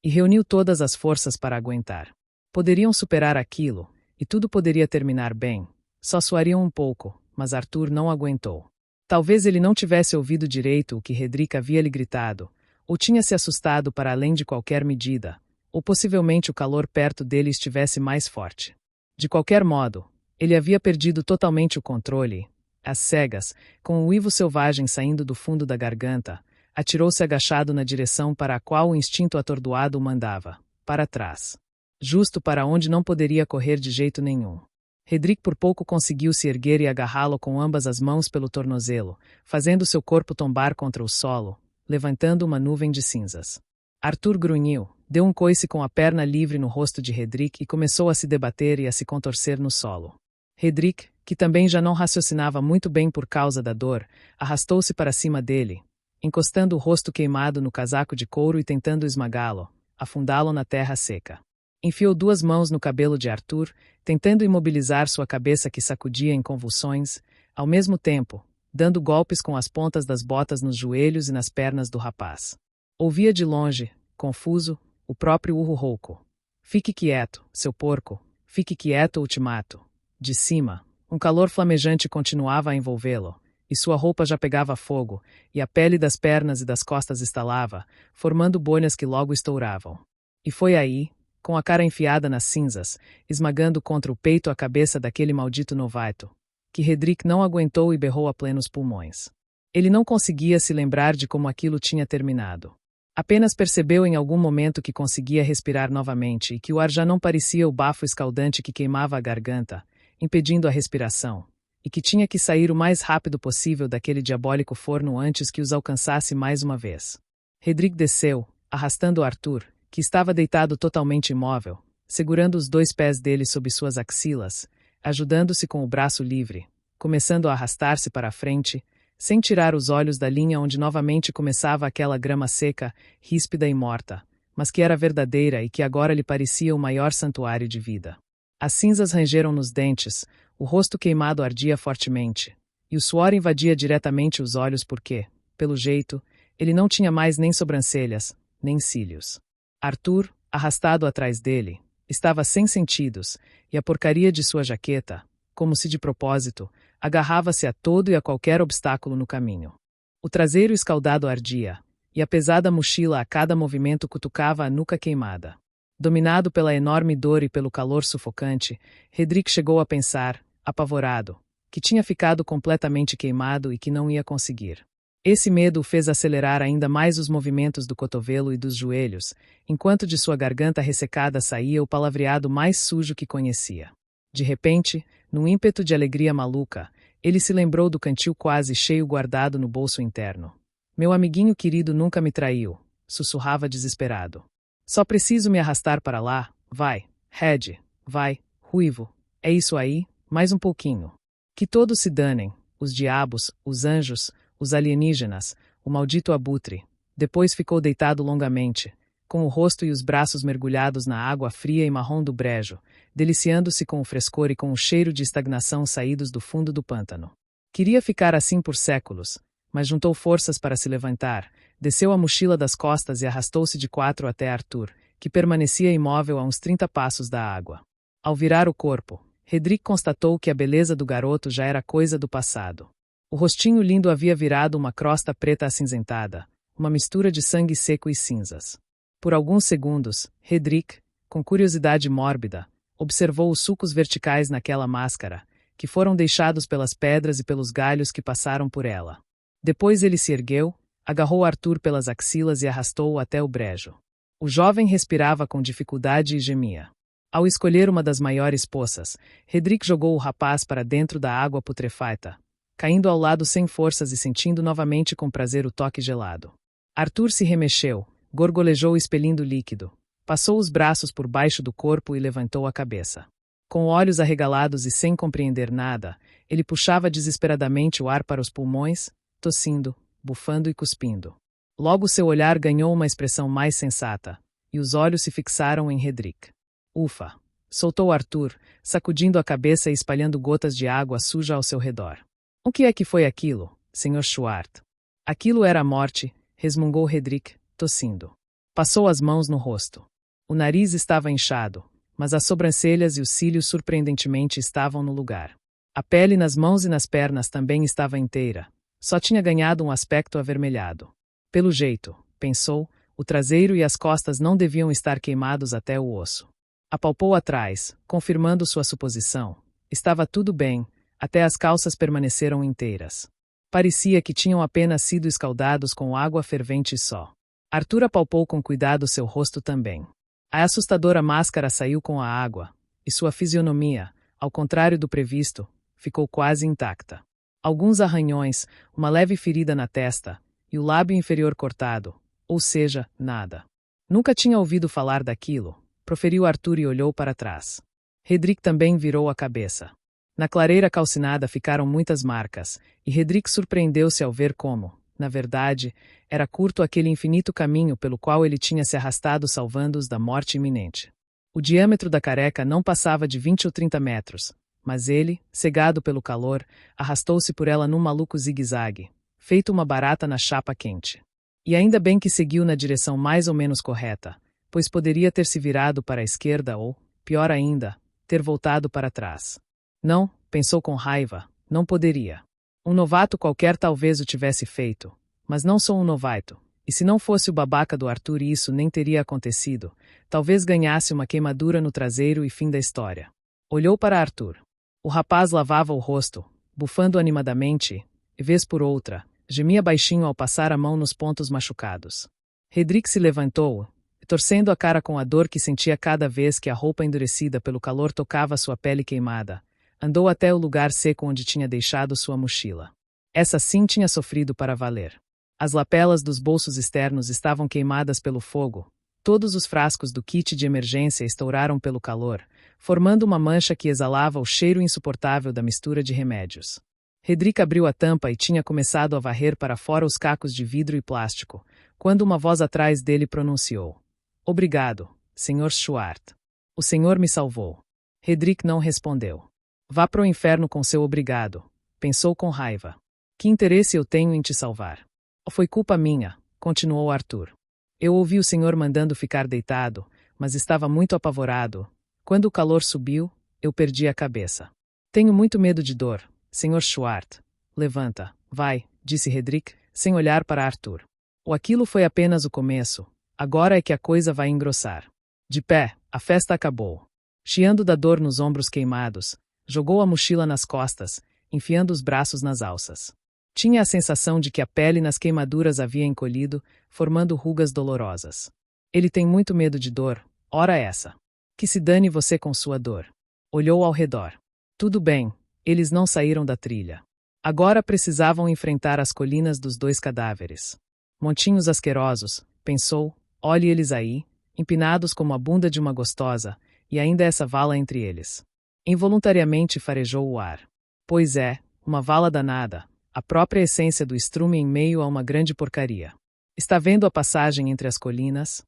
E reuniu todas as forças para aguentar. Poderiam superar aquilo, e tudo poderia terminar bem. Só suariam um pouco, mas Arthur não aguentou. Talvez ele não tivesse ouvido direito o que Redrick havia lhe gritado, ou tinha se assustado para além de qualquer medida, ou possivelmente o calor perto dele estivesse mais forte. De qualquer modo, ele havia perdido totalmente o controle. Às cegas, com o uivo selvagem saindo do fundo da garganta, atirou-se agachado na direção para a qual o instinto atordoado o mandava, para trás. Justo para onde não poderia correr de jeito nenhum. Redrick por pouco conseguiu se erguer e agarrá-lo com ambas as mãos pelo tornozelo, fazendo seu corpo tombar contra o solo, levantando uma nuvem de cinzas. Arthur grunhiu, deu um coice com a perna livre no rosto de Redrick e começou a se debater e a se contorcer no solo. Redrick, que também já não raciocinava muito bem por causa da dor, arrastou-se para cima dele, encostando o rosto queimado no casaco de couro e tentando esmagá-lo, afundá-lo na terra seca. Enfiou 2 mãos no cabelo de Arthur, tentando imobilizar sua cabeça que sacudia em convulsões, ao mesmo tempo, dando golpes com as pontas das botas nos joelhos e nas pernas do rapaz. Ouvia de longe, confuso, o próprio urro rouco. Fique quieto, seu porco, fique quieto ou te mato. De cima, um calor flamejante continuava a envolvê-lo, e sua roupa já pegava fogo, e a pele das pernas e das costas estalava, formando bolhas que logo estouravam. E foi aí, com a cara enfiada nas cinzas, esmagando contra o peito a cabeça daquele maldito novato, que Hedrick não aguentou e berrou a plenos pulmões. Ele não conseguia se lembrar de como aquilo tinha terminado. Apenas percebeu em algum momento que conseguia respirar novamente e que o ar já não parecia o bafo escaldante que queimava a garganta, impedindo a respiração, e que tinha que sair o mais rápido possível daquele diabólico forno antes que os alcançasse mais uma vez. Hedrick desceu, arrastando Arthur, que estava deitado totalmente imóvel, segurando os 2 pés dele sob suas axilas, ajudando-se com o braço livre, começando a arrastar-se para a frente, sem tirar os olhos da linha onde novamente começava aquela grama seca, ríspida e morta, mas que era verdadeira e que agora lhe parecia o maior santuário de vida. As cinzas rangeram nos dentes, o rosto queimado ardia fortemente, e o suor invadia diretamente os olhos porque, pelo jeito, ele não tinha mais nem sobrancelhas, nem cílios. Arthur, arrastado atrás dele, estava sem sentidos, e a porcaria de sua jaqueta, como se de propósito, agarrava-se a todo e a qualquer obstáculo no caminho. O traseiro escaldado ardia, e a pesada mochila a cada movimento cutucava a nuca queimada. Dominado pela enorme dor e pelo calor sufocante, Hedrick chegou a pensar, apavorado, que tinha ficado completamente queimado e que não ia conseguir. Esse medo o fez acelerar ainda mais os movimentos do cotovelo e dos joelhos, enquanto de sua garganta ressecada saía o palavreado mais sujo que conhecia. De repente, num ímpeto de alegria maluca, ele se lembrou do cantil quase cheio guardado no bolso interno. Meu amiguinho querido nunca me traiu, sussurrava desesperado. Só preciso me arrastar para lá, vai, Red, vai, Ruivo, é isso aí, mais um pouquinho. Que todos se danem, os diabos, os anjos, os alienígenas, o maldito abutre. Depois ficou deitado longamente, com o rosto e os braços mergulhados na água fria e marrom do brejo, deliciando-se com o frescor e com o cheiro de estagnação saídos do fundo do pântano. Queria ficar assim por séculos, mas juntou forças para se levantar, desceu a mochila das costas e arrastou-se de 4 até Arthur, que permanecia imóvel a uns 30 passos da água. Ao virar o corpo, Hedrick constatou que a beleza do garoto já era coisa do passado. O rostinho lindo havia virado uma crosta preta acinzentada, uma mistura de sangue seco e cinzas. Por alguns segundos, Hedrick, com curiosidade mórbida, observou os sulcos verticais naquela máscara, que foram deixados pelas pedras e pelos galhos que passaram por ela. Depois ele se ergueu, agarrou Arthur pelas axilas e arrastou-o até o brejo. O jovem respirava com dificuldade e gemia. Ao escolher uma das maiores poças, Hedrick jogou o rapaz para dentro da água putrefaita, caindo ao lado sem forças e sentindo novamente com prazer o toque gelado. Arthur se remexeu, gorgolejou expelindo líquido, passou os braços por baixo do corpo e levantou a cabeça. Com olhos arregalados e sem compreender nada, ele puxava desesperadamente o ar para os pulmões, tossindo, bufando e cuspindo. Logo seu olhar ganhou uma expressão mais sensata, e os olhos se fixaram em Hedrick. Ufa! Soltou Arthur, sacudindo a cabeça e espalhando gotas de água suja ao seu redor. O que é que foi aquilo, Sr. Schwartz? Aquilo era a morte, resmungou Hedrick, tossindo. Passou as mãos no rosto. O nariz estava inchado, mas as sobrancelhas e os cílios surpreendentemente estavam no lugar. A pele nas mãos e nas pernas também estava inteira, só tinha ganhado um aspecto avermelhado. Pelo jeito, pensou, o traseiro e as costas não deviam estar queimados até o osso. Apalpou atrás, confirmando sua suposição. Estava tudo bem, até as calças permaneceram inteiras. Parecia que tinham apenas sido escaldados com água fervente só. Arthur apalpou com cuidado seu rosto também. A assustadora máscara saiu com a água, e sua fisionomia, ao contrário do previsto, ficou quase intacta. Alguns arranhões, uma leve ferida na testa, e o lábio inferior cortado, ou seja, nada. Nunca tinha ouvido falar daquilo, proferiu Arthur e olhou para trás. Hedrick também virou a cabeça. Na clareira calcinada ficaram muitas marcas, e Hedrick surpreendeu-se ao ver como, na verdade, era curto aquele infinito caminho pelo qual ele tinha se arrastado salvando-os da morte iminente. O diâmetro da careca não passava de 20 ou 30 metros, mas ele, cegado pelo calor, arrastou-se por ela num maluco zigue-zague, feito uma barata na chapa quente. E ainda bem que seguiu na direção mais ou menos correta, pois poderia ter se virado para a esquerda ou, pior ainda, ter voltado para trás. Não, pensou com raiva, não poderia. Um novato qualquer talvez o tivesse feito, mas não sou um novato, e se não fosse o babaca do Arthur isso nem teria acontecido, talvez ganhasse uma queimadura no traseiro e fim da história. Olhou para Arthur. O rapaz lavava o rosto, bufando animadamente, e vez por outra, gemia baixinho ao passar a mão nos pontos machucados. Hedrick se levantou, torcendo a cara com a dor que sentia cada vez que a roupa endurecida pelo calor tocava sua pele queimada. Andou até o lugar seco onde tinha deixado sua mochila. Essa sim tinha sofrido para valer. As lapelas dos bolsos externos estavam queimadas pelo fogo. Todos os frascos do kit de emergência estouraram pelo calor, formando uma mancha que exalava o cheiro insuportável da mistura de remédios. Hedrick abriu a tampa e tinha começado a varrer para fora os cacos de vidro e plástico, quando uma voz atrás dele pronunciou: "Obrigado, Sr. Schwartz. O senhor me salvou." Hedrick não respondeu. "Vá pro inferno com seu obrigado", pensou com raiva. "Que interesse eu tenho em te salvar?" "Foi culpa minha", continuou Arthur. "Eu ouvi o senhor mandando ficar deitado, mas estava muito apavorado. Quando o calor subiu, eu perdi a cabeça. Tenho muito medo de dor, Sr. Schwartz." "Levanta, vai", disse Hedrick, sem olhar para Arthur. Aquilo foi apenas o começo. Agora é que a coisa vai engrossar." De pé, a festa acabou. Chiando da dor nos ombros queimados, jogou a mochila nas costas, enfiando os braços nas alças. Tinha a sensação de que a pele nas queimaduras havia encolhido, formando rugas dolorosas. Ele tem muito medo de dor, ora essa. Que se dane você com sua dor. Olhou ao redor. Tudo bem, eles não saíram da trilha. Agora precisavam enfrentar as colinas dos 2 cadáveres. Montinhos asquerosos, pensou, olhe eles aí, empinados como a bunda de uma gostosa, e ainda essa vala entre eles. Involuntariamente farejou o ar. Pois é, uma vala danada, a própria essência do estrume em meio a uma grande porcaria. "Está vendo a passagem entre as colinas?"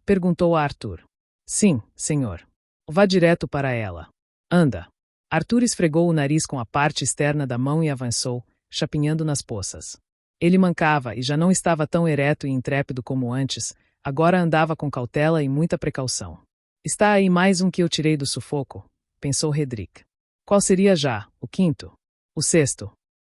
perguntou a Arthur. "Sim, senhor." "Vá direto para ela. Anda." Arthur esfregou o nariz com a parte externa da mão e avançou, chapinhando nas poças. Ele mancava e já não estava tão ereto e intrépido como antes, agora andava com cautela e muita precaução. "Está aí mais um que eu tirei do sufoco", pensou Hedrick. "Qual seria já, o 5º? O 6º?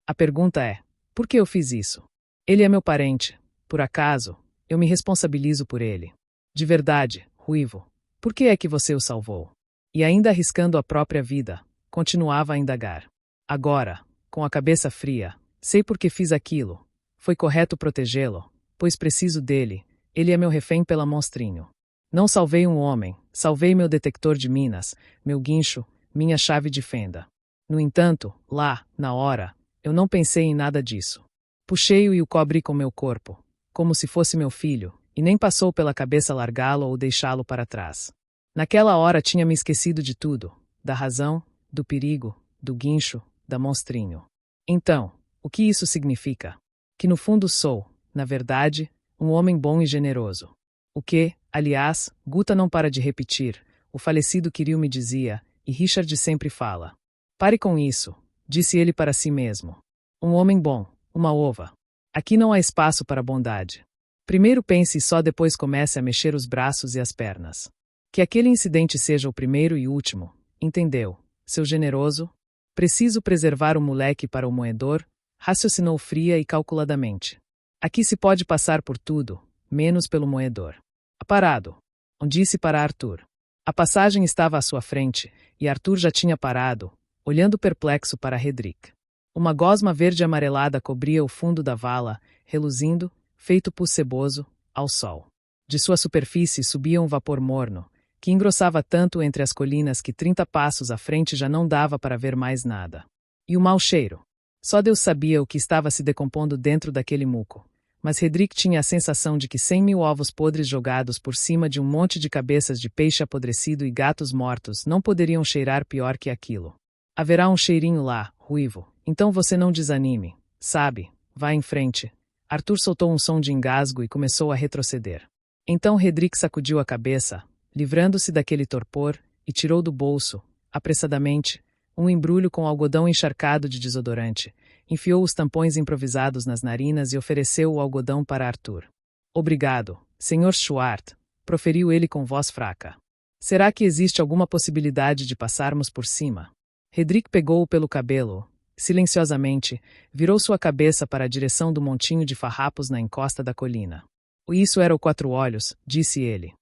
A pergunta é, por que eu fiz isso? Ele é meu parente, por acaso, eu me responsabilizo por ele. De verdade, Ruivo, por que é que você o salvou?" E ainda arriscando a própria vida, continuava a indagar. "Agora, com a cabeça fria, sei por que fiz aquilo. Foi correto protegê-lo, pois preciso dele, ele é meu refém pela monstrinho. Não salvei um homem, salvei meu detector de minas, meu guincho, minha chave de fenda. No entanto, lá, na hora, eu não pensei em nada disso. Puxei-o e o cobri com meu corpo, como se fosse meu filho, e nem passou pela cabeça largá-lo ou deixá-lo para trás. Naquela hora tinha me esquecido de tudo, da razão, do perigo, do guincho, da monstrinho. Então, o que isso significa? Que no fundo sou, na verdade, um homem bom e generoso. O que, aliás, Guta não para de repetir, o falecido Kirill me dizia, e Richard sempre fala. Pare com isso, disse ele para si mesmo. Um homem bom, uma ova. Aqui não há espaço para bondade. Primeiro pense e só depois comece a mexer os braços e as pernas. Que aquele incidente seja o primeiro e último, entendeu, seu generoso? Preciso preservar o moleque para o moedor, raciocinou fria e calculadamente. Aqui se pode passar por tudo, menos pelo moedor. Parado, disse para Arthur. A passagem estava à sua frente, e Arthur já tinha parado, olhando perplexo para Hedrick. Uma gosma verde amarelada cobria o fundo da vala, reluzindo, feito pus seboso, ao sol. De sua superfície subia um vapor morno, que engrossava tanto entre as colinas que 30 passos à frente já não dava para ver mais nada. E o mau cheiro. Só Deus sabia o que estava se decompondo dentro daquele muco. Mas Hedrick tinha a sensação de que 100.000 ovos podres jogados por cima de um monte de cabeças de peixe apodrecido e gatos mortos não poderiam cheirar pior que aquilo. Haverá um cheirinho lá, Ruivo, então você não desanime, sabe, vá em frente. Arthur soltou um som de engasgo e começou a retroceder. Então Hedrick sacudiu a cabeça, livrando-se daquele torpor, e tirou do bolso, apressadamente, um embrulho com algodão encharcado de desodorante, enfiou os tampões improvisados nas narinas e ofereceu o algodão para Arthur. Obrigado, Sr. Schwartz, proferiu ele com voz fraca. Será que existe alguma possibilidade de passarmos por cima? Hedrick pegou-o pelo cabelo, silenciosamente, virou sua cabeça para a direção do montinho de farrapos na encosta da colina. Isso era o Quatro Olhos, disse ele.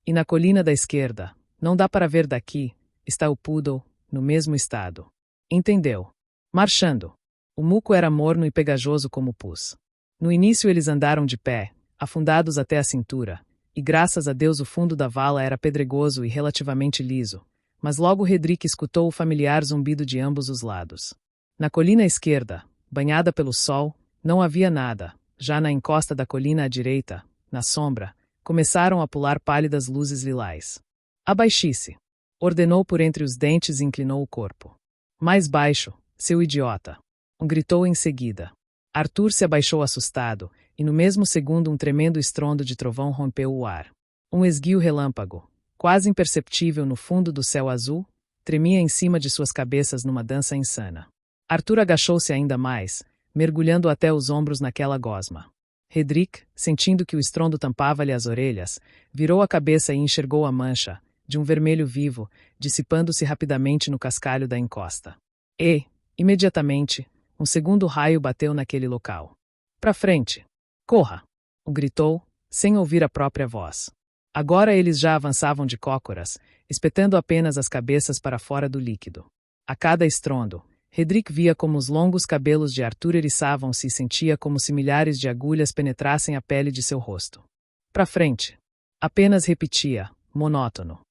E na colina da esquerda, não dá para ver daqui, está o Poodle, no mesmo estado. Entendeu? Marchando. O muco era morno e pegajoso como pus. No início eles andaram de pé, afundados até a cintura, e graças a Deus o fundo da vala era pedregoso e relativamente liso, mas logo Redrick escutou o familiar zumbido de ambos os lados. Na colina esquerda, banhada pelo sol, não havia nada. Já na encosta da colina à direita, na sombra, começaram a pular pálidas luzes lilás. Abaixe-se, ordenou por entre os dentes e inclinou o corpo. Mais baixo, seu idiota! Gritou em seguida. Arthur se abaixou assustado, e no mesmo segundo um tremendo estrondo de trovão rompeu o ar. Um esguio relâmpago, quase imperceptível no fundo do céu azul, tremia em cima de suas cabeças numa dança insana. Arthur agachou-se ainda mais, mergulhando até os ombros naquela gosma. Redrick, sentindo que o estrondo tampava-lhe as orelhas, virou a cabeça e enxergou a mancha, de um vermelho vivo, dissipando-se rapidamente no cascalho da encosta. E, imediatamente, um segundo raio bateu naquele local. Pra frente! Corra! O gritou, sem ouvir a própria voz. Agora eles já avançavam de cócoras, espetando apenas as cabeças para fora do líquido. A cada estrondo, Redrick via como os longos cabelos de Arthur eriçavam-se e sentia como se milhares de agulhas penetrassem a pele de seu rosto. Pra frente! Apenas repetia, monótono.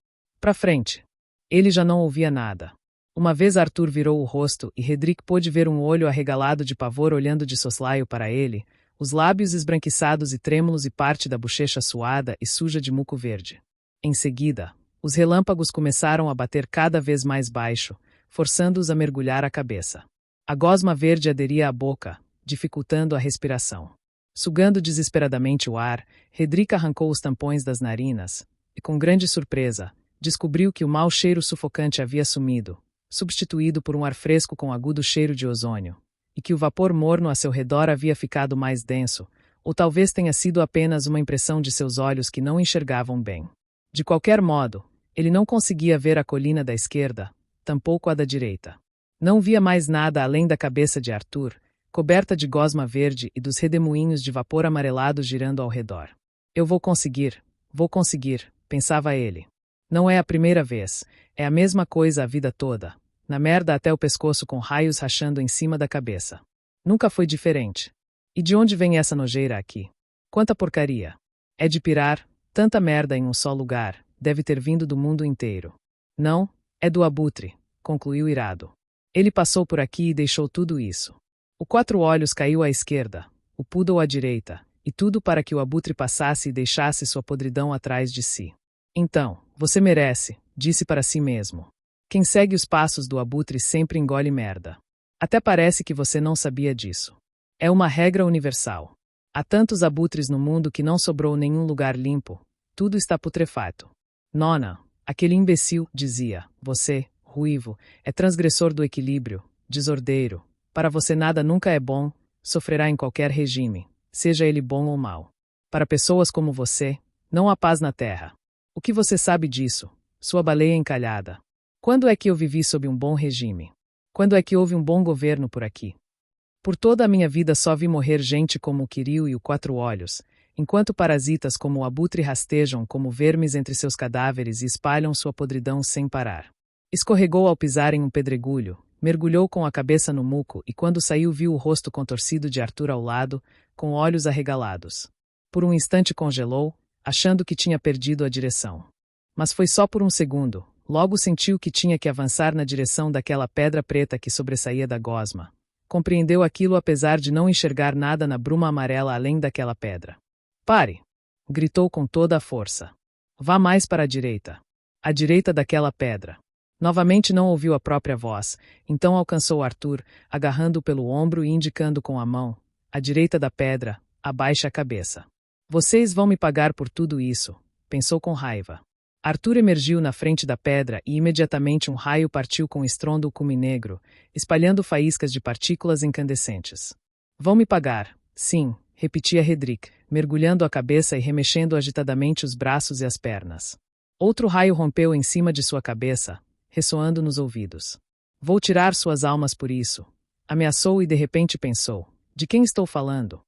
Pra frente! Ele já não ouvia nada. Uma vez Arthur virou o rosto e Redrick pôde ver um olho arregalado de pavor olhando de soslaio para ele, os lábios esbranquiçados e trêmulos e parte da bochecha suada e suja de muco verde. Em seguida, os relâmpagos começaram a bater cada vez mais baixo, forçando-os a mergulhar a cabeça. A gosma verde aderia à boca, dificultando a respiração. Sugando desesperadamente o ar, Redrick arrancou os tampões das narinas e, com grande surpresa, descobriu que o mau cheiro sufocante havia sumido, substituído por um ar fresco com agudo cheiro de ozônio, e que o vapor morno a seu redor havia ficado mais denso, ou talvez tenha sido apenas uma impressão de seus olhos que não enxergavam bem. De qualquer modo, ele não conseguia ver a colina da esquerda, tampouco a da direita. Não via mais nada além da cabeça de Arthur, coberta de gosma verde e dos redemoinhos de vapor amarelado girando ao redor. Eu vou conseguir, pensava ele. Não é a primeira vez, é a mesma coisa a vida toda. Na merda até o pescoço com raios rachando em cima da cabeça. Nunca foi diferente. E de onde vem essa nojeira aqui? Quanta porcaria. É de pirar, tanta merda em um só lugar, deve ter vindo do mundo inteiro. Não, é do abutre, concluiu irado. Ele passou por aqui e deixou tudo isso. O quatro olhos caiu à esquerda, o poodle à direita, e tudo para que o abutre passasse e deixasse sua podridão atrás de si. Então, você merece, disse para si mesmo. Quem segue os passos do abutre sempre engole merda. Até parece que você não sabia disso. É uma regra universal. Há tantos abutres no mundo que não sobrou nenhum lugar limpo. Tudo está putrefato. Nona, aquele imbecil, dizia, você, ruivo, é transgressor do equilíbrio, desordeiro. Para você nada nunca é bom, sofrerá em qualquer regime, seja ele bom ou mau. Para pessoas como você, não há paz na terra. O que você sabe disso, sua baleia encalhada? Quando é que eu vivi sob um bom regime? Quando é que houve um bom governo por aqui? Por toda a minha vida só vi morrer gente como o Kiril e o Quatro Olhos, enquanto parasitas como o abutre rastejam como vermes entre seus cadáveres e espalham sua podridão sem parar. Escorregou ao pisar em um pedregulho, mergulhou com a cabeça no muco e quando saiu viu o rosto contorcido de Arthur ao lado, com olhos arregalados. Por um instante congelou, achando que tinha perdido a direção. Mas foi só por um segundo. Logo sentiu que tinha que avançar na direção daquela pedra preta que sobressaía da gosma. Compreendeu aquilo apesar de não enxergar nada na bruma amarela além daquela pedra. Pare! Gritou com toda a força. Vá mais para a direita. À direita daquela pedra. Novamente não ouviu a própria voz, então alcançou Arthur, agarrando-o pelo ombro e indicando com a mão. À direita da pedra, abaixe a cabeça. Vocês vão me pagar por tudo isso, pensou com raiva. Arthur emergiu na frente da pedra e imediatamente um raio partiu com estrondo o cume negro, espalhando faíscas de partículas incandescentes. Vão me pagar, sim, repetia Redrick, mergulhando a cabeça e remexendo agitadamente os braços e as pernas. Outro raio rompeu em cima de sua cabeça, ressoando nos ouvidos. Vou tirar suas almas por isso. Ameaçou e de repente pensou. De quem estou falando?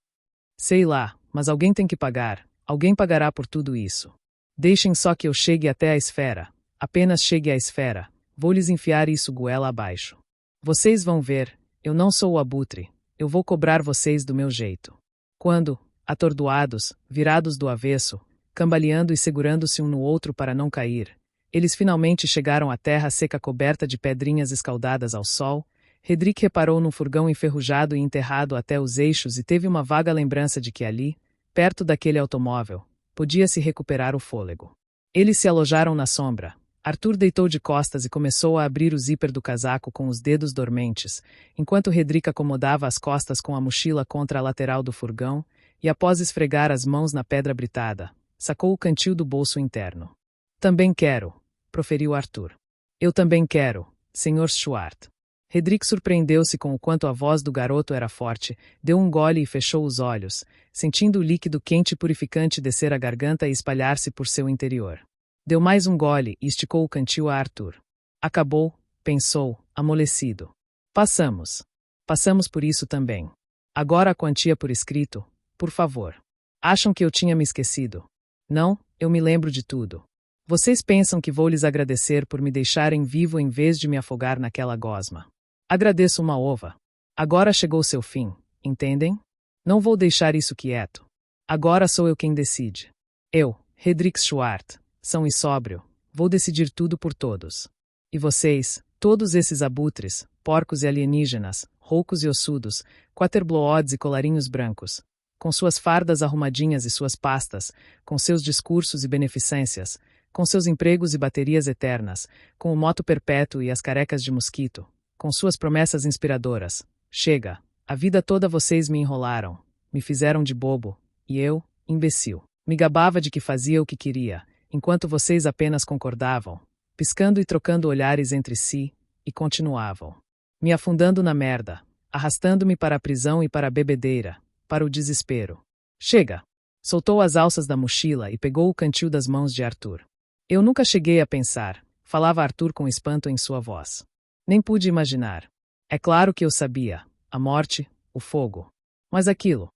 Sei lá, mas alguém tem que pagar. Alguém pagará por tudo isso. Deixem só que eu chegue até a esfera. Apenas chegue à esfera. Vou lhes enfiar isso goela abaixo. Vocês vão ver. Eu não sou o abutre. Eu vou cobrar vocês do meu jeito. Quando, atordoados, virados do avesso, cambaleando e segurando-se um no outro para não cair, eles finalmente chegaram à terra seca coberta de pedrinhas escaldadas ao sol, Hedrick reparou num furgão enferrujado e enterrado até os eixos e teve uma vaga lembrança de que ali, perto daquele automóvel, podia-se recuperar o fôlego. Eles se alojaram na sombra. Arthur deitou de costas e começou a abrir o zíper do casaco com os dedos dormentes, enquanto Hedrick acomodava as costas com a mochila contra a lateral do furgão e, após esfregar as mãos na pedra britada, sacou o cantil do bolso interno. Também quero, proferiu Arthur. Eu também quero, Sr. Schwartz. Hedrick surpreendeu-se com o quanto a voz do garoto era forte, deu um gole e fechou os olhos, sentindo o líquido quente e purificante descer a garganta e espalhar-se por seu interior. Deu mais um gole e esticou o cantil a Arthur. Acabou, pensou, amolecido. Passamos. Passamos por isso também. Agora a quantia por escrito, por favor. Acham que eu tinha me esquecido? Não, eu me lembro de tudo. Vocês pensam que vou lhes agradecer por me deixarem vivo em vez de me afogar naquela gosma. Agradeço uma ova. Agora chegou seu fim, entendem? Não vou deixar isso quieto. Agora sou eu quem decide. Eu, Hedrick Schwartz, são e sóbrio, vou decidir tudo por todos. E vocês, todos esses abutres, porcos e alienígenas, roucos e ossudos, quaterbloods e colarinhos brancos, com suas fardas arrumadinhas e suas pastas, com seus discursos e beneficências, com seus empregos e baterias eternas, com o moto perpétuo e as carecas de mosquito, com suas promessas inspiradoras. Chega, a vida toda vocês me enrolaram, me fizeram de bobo, e eu, imbecil, me gabava de que fazia o que queria, enquanto vocês apenas concordavam, piscando e trocando olhares entre si, e continuavam. Me afundando na merda, arrastando-me para a prisão e para a bebedeira, para o desespero. Chega! Soltou as alças da mochila e pegou o cantil das mãos de Arthur. Eu nunca cheguei a pensar, falava Arthur com espanto em sua voz. Nem pude imaginar. É claro que eu sabia, a morte, o fogo. Mas aquilo.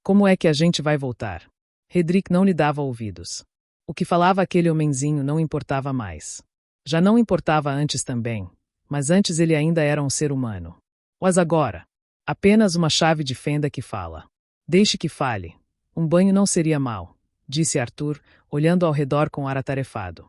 Como é que a gente vai voltar? Hedrick não lhe dava ouvidos. O que falava aquele homenzinho não importava mais. Já não importava antes também, mas antes ele ainda era um ser humano. Mas agora? Apenas uma chave de fenda que fala. Deixe que fale. Um banho não seria mal, disse Arthur, olhando ao redor com ar atarefado.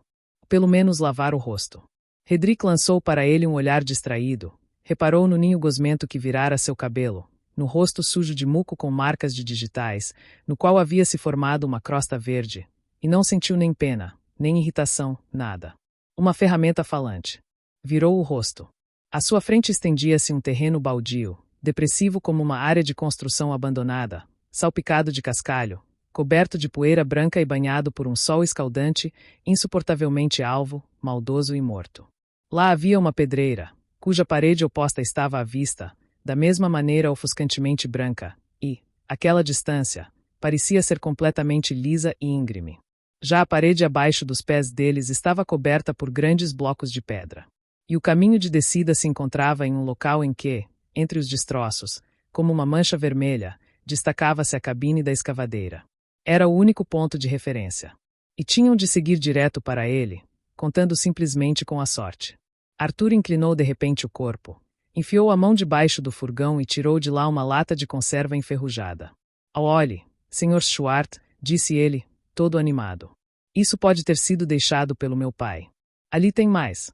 Pelo menos lavar o rosto. Hedrick lançou para ele um olhar distraído, reparou no ninho gosmento que virara seu cabelo, no rosto sujo de muco com marcas de digitais, no qual havia se formado uma crosta verde, e não sentiu nem pena, nem irritação, nada. Uma ferramenta falante. Virou o rosto. À sua frente estendia-se um terreno baldio, depressivo como uma área de construção abandonada, salpicado de cascalho, coberto de poeira branca e banhado por um sol escaldante, insuportavelmente alvo, maldoso e morto. Lá havia uma pedreira, cuja parede oposta estava à vista, da mesma maneira ofuscantemente branca, e, àquela distância, parecia ser completamente lisa e íngreme. Já a parede abaixo dos pés deles estava coberta por grandes blocos de pedra. E o caminho de descida se encontrava em um local em que, entre os destroços, como uma mancha vermelha, destacava-se a cabine da escavadeira. Era o único ponto de referência. E tinham de seguir direto para ele, contando simplesmente com a sorte. Arthur inclinou de repente o corpo, enfiou a mão debaixo do furgão e tirou de lá uma lata de conserva enferrujada. Olhe, Sr. Schwartz, disse ele, todo animado. Isso pode ter sido deixado pelo meu pai. Ali tem mais.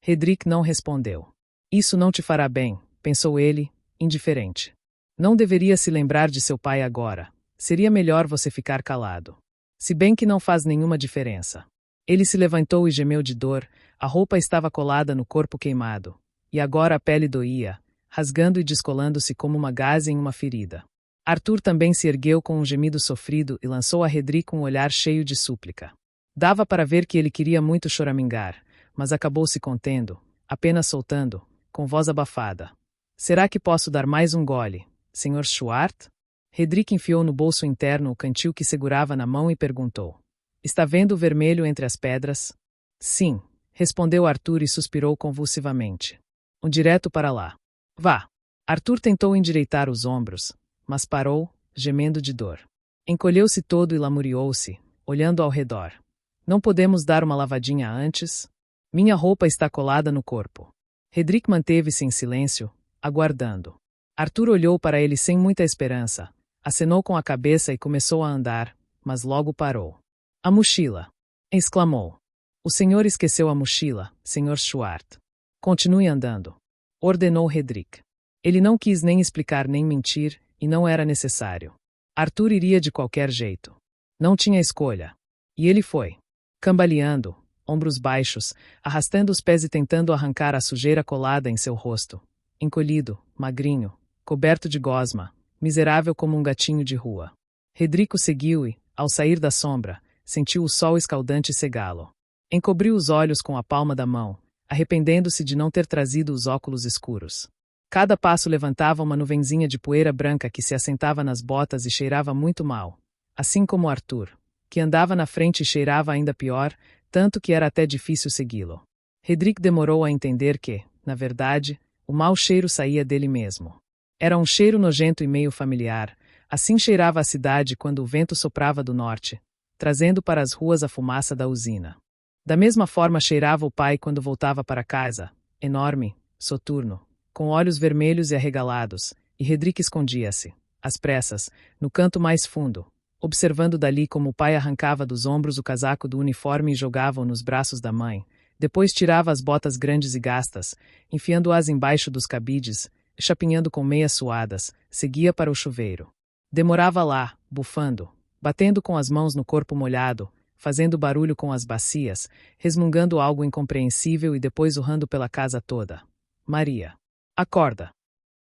Hedrick não respondeu. Isso não te fará bem, pensou ele, indiferente. Não deveria se lembrar de seu pai agora. Seria melhor você ficar calado. Se bem que não faz nenhuma diferença. Ele se levantou e gemeu de dor, a roupa estava colada no corpo queimado, e agora a pele doía, rasgando e descolando-se como uma gaze em uma ferida. Arthur também se ergueu com um gemido sofrido e lançou a Hedrick um olhar cheio de súplica. Dava para ver que ele queria muito choramingar, mas acabou se contendo, apenas soltando, com voz abafada. Será que posso dar mais um gole, Sr. Schwartz? Hedrick enfiou no bolso interno o cantil que segurava na mão e perguntou. Está vendo o vermelho entre as pedras? Sim, respondeu Arthur e suspirou convulsivamente. Direto para lá. Vá. Arthur tentou endireitar os ombros, mas parou, gemendo de dor. Encolheu-se todo e lamuriou-se, olhando ao redor. Não podemos dar uma lavadinha antes? Minha roupa está colada no corpo. Hedrick manteve-se em silêncio, aguardando. Arthur olhou para ele sem muita esperança, acenou com a cabeça e começou a andar, mas logo parou. A mochila! Exclamou. O senhor esqueceu a mochila, Sr. Schwartz. Continue andando. Ordenou Hedrick. Ele não quis nem explicar nem mentir, e não era necessário. Arthur iria de qualquer jeito. Não tinha escolha. E ele foi. Cambaleando, ombros baixos, arrastando os pés e tentando arrancar a sujeira colada em seu rosto. Encolhido, magrinho, coberto de gosma, miserável como um gatinho de rua. Hedrick o seguiu e, ao sair da sombra, sentiu o sol escaldante cegá-lo. Encobriu os olhos com a palma da mão, arrependendo-se de não ter trazido os óculos escuros. Cada passo levantava uma nuvenzinha de poeira branca que se assentava nas botas e cheirava muito mal, assim como Arthur, que andava na frente e cheirava ainda pior, tanto que era até difícil segui-lo. Hedrick demorou a entender que, na verdade, o mau cheiro saía dele mesmo. Era um cheiro nojento e meio familiar, assim cheirava a cidade quando o vento soprava do norte, trazendo para as ruas a fumaça da usina. Da mesma forma cheirava o pai quando voltava para casa, enorme, soturno, com olhos vermelhos e arregalados, e Hedrick escondia-se, às pressas, no canto mais fundo, observando dali como o pai arrancava dos ombros o casaco do uniforme e jogava-o nos braços da mãe, depois tirava as botas grandes e gastas, enfiando-as embaixo dos cabides, chapinhando com meias suadas, seguia para o chuveiro. Demorava lá, bufando, batendo com as mãos no corpo molhado, fazendo barulho com as bacias, resmungando algo incompreensível e depois urrando pela casa toda. Maria. Acorda.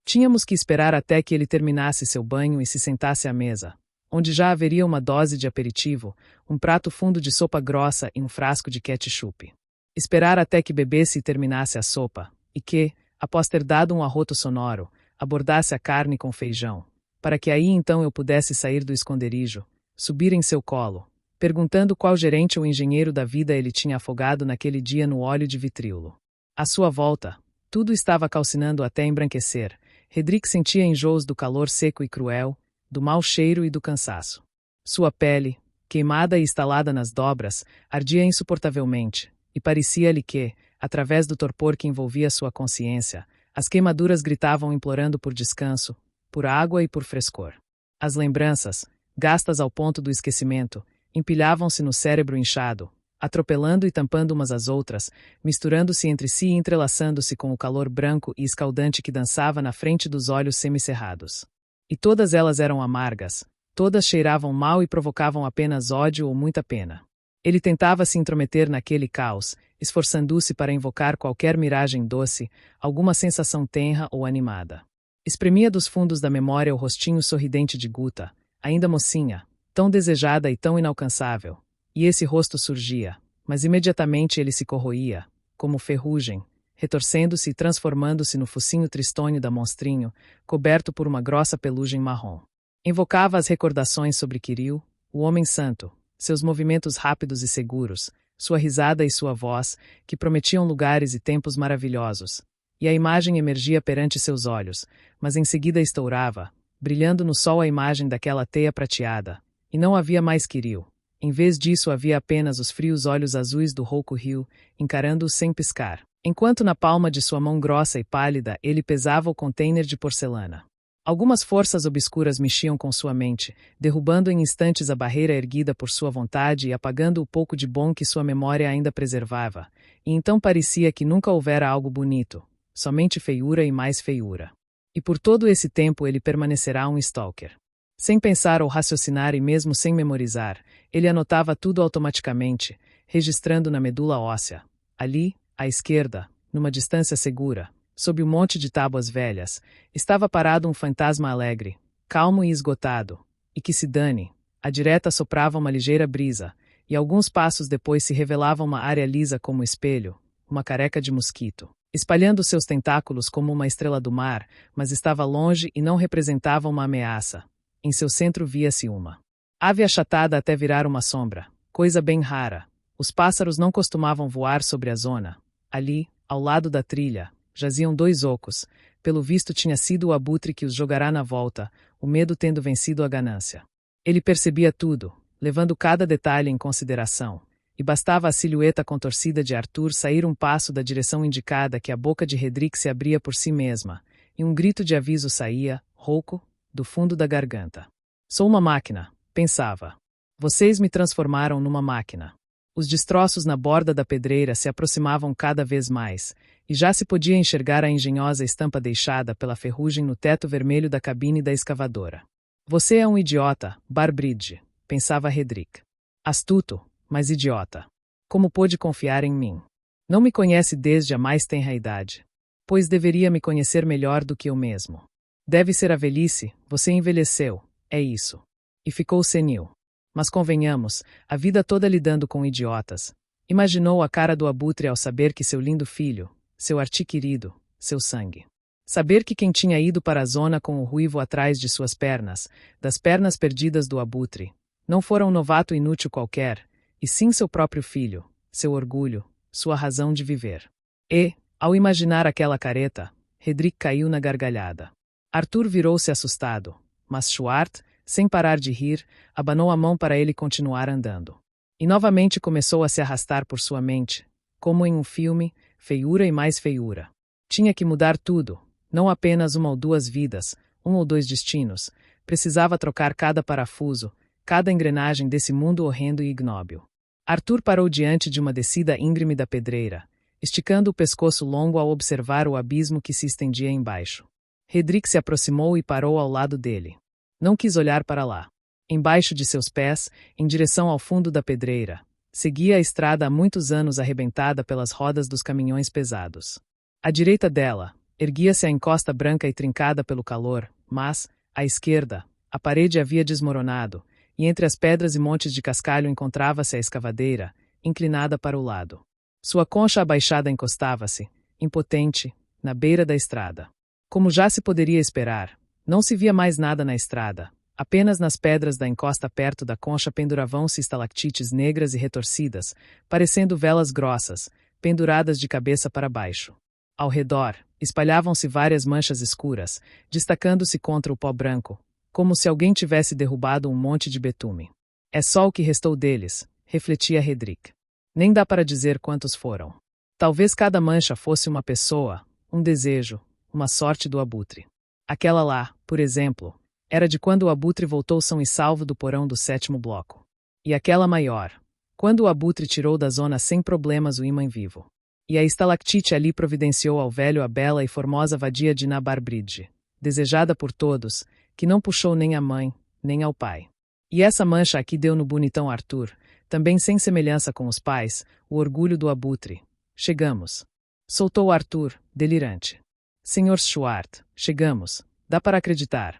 Tínhamos que esperar até que ele terminasse seu banho e se sentasse à mesa, onde já haveria uma dose de aperitivo, um prato fundo de sopa grossa e um frasco de ketchup. Esperar até que bebesse e terminasse a sopa, e que, após ter dado um arroto sonoro, abordasse a carne com feijão, para que aí então eu pudesse sair do esconderijo, subir em seu colo, perguntando qual gerente ou engenheiro da vida ele tinha afogado naquele dia no óleo de vitríolo. À sua volta, tudo estava calcinando até embranquecer. Hedrick sentia enjoos do calor seco e cruel, do mau cheiro e do cansaço. Sua pele, queimada e estalada nas dobras, ardia insuportavelmente, e parecia-lhe que, através do torpor que envolvia sua consciência, as queimaduras gritavam implorando por descanso, por água e por frescor. As lembranças, gastas ao ponto do esquecimento, empilhavam-se no cérebro inchado, atropelando e tampando umas às outras, misturando-se entre si e entrelaçando-se com o calor branco e escaldante que dançava na frente dos olhos semicerrados. E todas elas eram amargas, todas cheiravam mal e provocavam apenas ódio ou muita pena. Ele tentava se intrometer naquele caos, esforçando-se para invocar qualquer miragem doce, alguma sensação tenra ou animada. Espremia dos fundos da memória o rostinho sorridente de Guta, ainda mocinha, tão desejada e tão inalcançável. E esse rosto surgia, mas imediatamente ele se corroía, como ferrugem, retorcendo-se e transformando-se no focinho tristonho da monstrinho, coberto por uma grossa pelugem marrom. Invocava as recordações sobre Kirill, o homem santo, seus movimentos rápidos e seguros, sua risada e sua voz, que prometiam lugares e tempos maravilhosos. E a imagem emergia perante seus olhos, mas em seguida estourava, brilhando no sol a imagem daquela teia prateada. E não havia mais Kirill. Em vez disso havia apenas os frios olhos azuis do rouco rio, encarando-o sem piscar, enquanto na palma de sua mão grossa e pálida ele pesava o container de porcelana. Algumas forças obscuras mexiam com sua mente, derrubando em instantes a barreira erguida por sua vontade e apagando o pouco de bom que sua memória ainda preservava, e então parecia que nunca houvera algo bonito, somente feiura e mais feiura. E por todo esse tempo ele permanecerá um stalker. Sem pensar ou raciocinar e mesmo sem memorizar, ele anotava tudo automaticamente, registrando na medula óssea. Ali, à esquerda, numa distância segura, sob um monte de tábuas velhas, estava parado um fantasma alegre, calmo e esgotado, e que se dane, à direta soprava uma ligeira brisa, e alguns passos depois se revelava uma área lisa como espelho, uma careca de mosquito, espalhando seus tentáculos como uma estrela do mar, mas estava longe e não representava uma ameaça. Em seu centro via-se uma ave achatada até virar uma sombra, coisa bem rara. Os pássaros não costumavam voar sobre a zona. Ali, ao lado da trilha, jaziam dois ocos. Pelo visto tinha sido o abutre que os jogará na volta, o medo tendo vencido a ganância. Ele percebia tudo, levando cada detalhe em consideração, e bastava a silhueta contorcida de Arthur sair um passo da direção indicada que a boca de Hedrick se abria por si mesma, e um grito de aviso saía, rouco, do fundo da garganta. Sou uma máquina, pensava. Vocês me transformaram numa máquina. Os destroços na borda da pedreira se aproximavam cada vez mais, e já se podia enxergar a engenhosa estampa deixada pela ferrugem no teto vermelho da cabine da escavadora. Você é um idiota, Barbridge, pensava Hedrick. Astuto, mas idiota. Como pôde confiar em mim? Não me conhece desde a mais tenra idade. Pois deveria me conhecer melhor do que eu mesmo. Deve ser a velhice, você envelheceu, é isso. E ficou senil. Mas convenhamos, a vida toda lidando com idiotas. Imaginou a cara do abutre ao saber que seu lindo filho, seu artiquerido, seu sangue. Saber que quem tinha ido para a zona com o ruivo atrás de suas pernas, das pernas perdidas do abutre, não fora um novato inútil qualquer, e sim seu próprio filho, seu orgulho, sua razão de viver. E, ao imaginar aquela careta, Hedrick caiu na gargalhada. Arthur virou-se assustado, mas Schwartz, sem parar de rir, abanou a mão para ele continuar andando. E novamente começou a se arrastar por sua mente, como em um filme, feiura e mais feiura. Tinha que mudar tudo, não apenas uma ou duas vidas, um ou dois destinos, precisava trocar cada parafuso, cada engrenagem desse mundo horrendo e ignóbil. Arthur parou diante de uma descida íngreme da pedreira, esticando o pescoço longo ao observar o abismo que se estendia embaixo. Hedrick se aproximou e parou ao lado dele. Não quis olhar para lá. Embaixo de seus pés, em direção ao fundo da pedreira, seguia a estrada há muitos anos arrebentada pelas rodas dos caminhões pesados. À direita dela, erguia-se a encosta branca e trincada pelo calor, mas, à esquerda, a parede havia desmoronado, e entre as pedras e montes de cascalho encontrava-se a escavadeira, inclinada para o lado. Sua concha abaixada encostava-se, impotente, na beira da estrada. Como já se poderia esperar, não se via mais nada na estrada, apenas nas pedras da encosta perto da concha penduravam-se estalactites negras e retorcidas, parecendo velas grossas, penduradas de cabeça para baixo. Ao redor, espalhavam-se várias manchas escuras, destacando-se contra o pó branco, como se alguém tivesse derrubado um monte de betume. É só o que restou deles, refletia Hedrick. Nem dá para dizer quantos foram. Talvez cada mancha fosse uma pessoa, um desejo, uma sorte do abutre. Aquela lá, por exemplo, era de quando o abutre voltou são e salvo do porão do 7º bloco. E aquela maior, quando o abutre tirou da zona sem problemas o imã vivo. E a estalactite ali providenciou ao velho a bela e formosa vadia de Barbridge, desejada por todos, que não puxou nem à mãe, nem ao pai. E essa mancha aqui deu no bonitão Arthur, também sem semelhança com os pais, o orgulho do abutre. Chegamos. Soltou Arthur, delirante. Sr. Schwartz, chegamos. Dá para acreditar.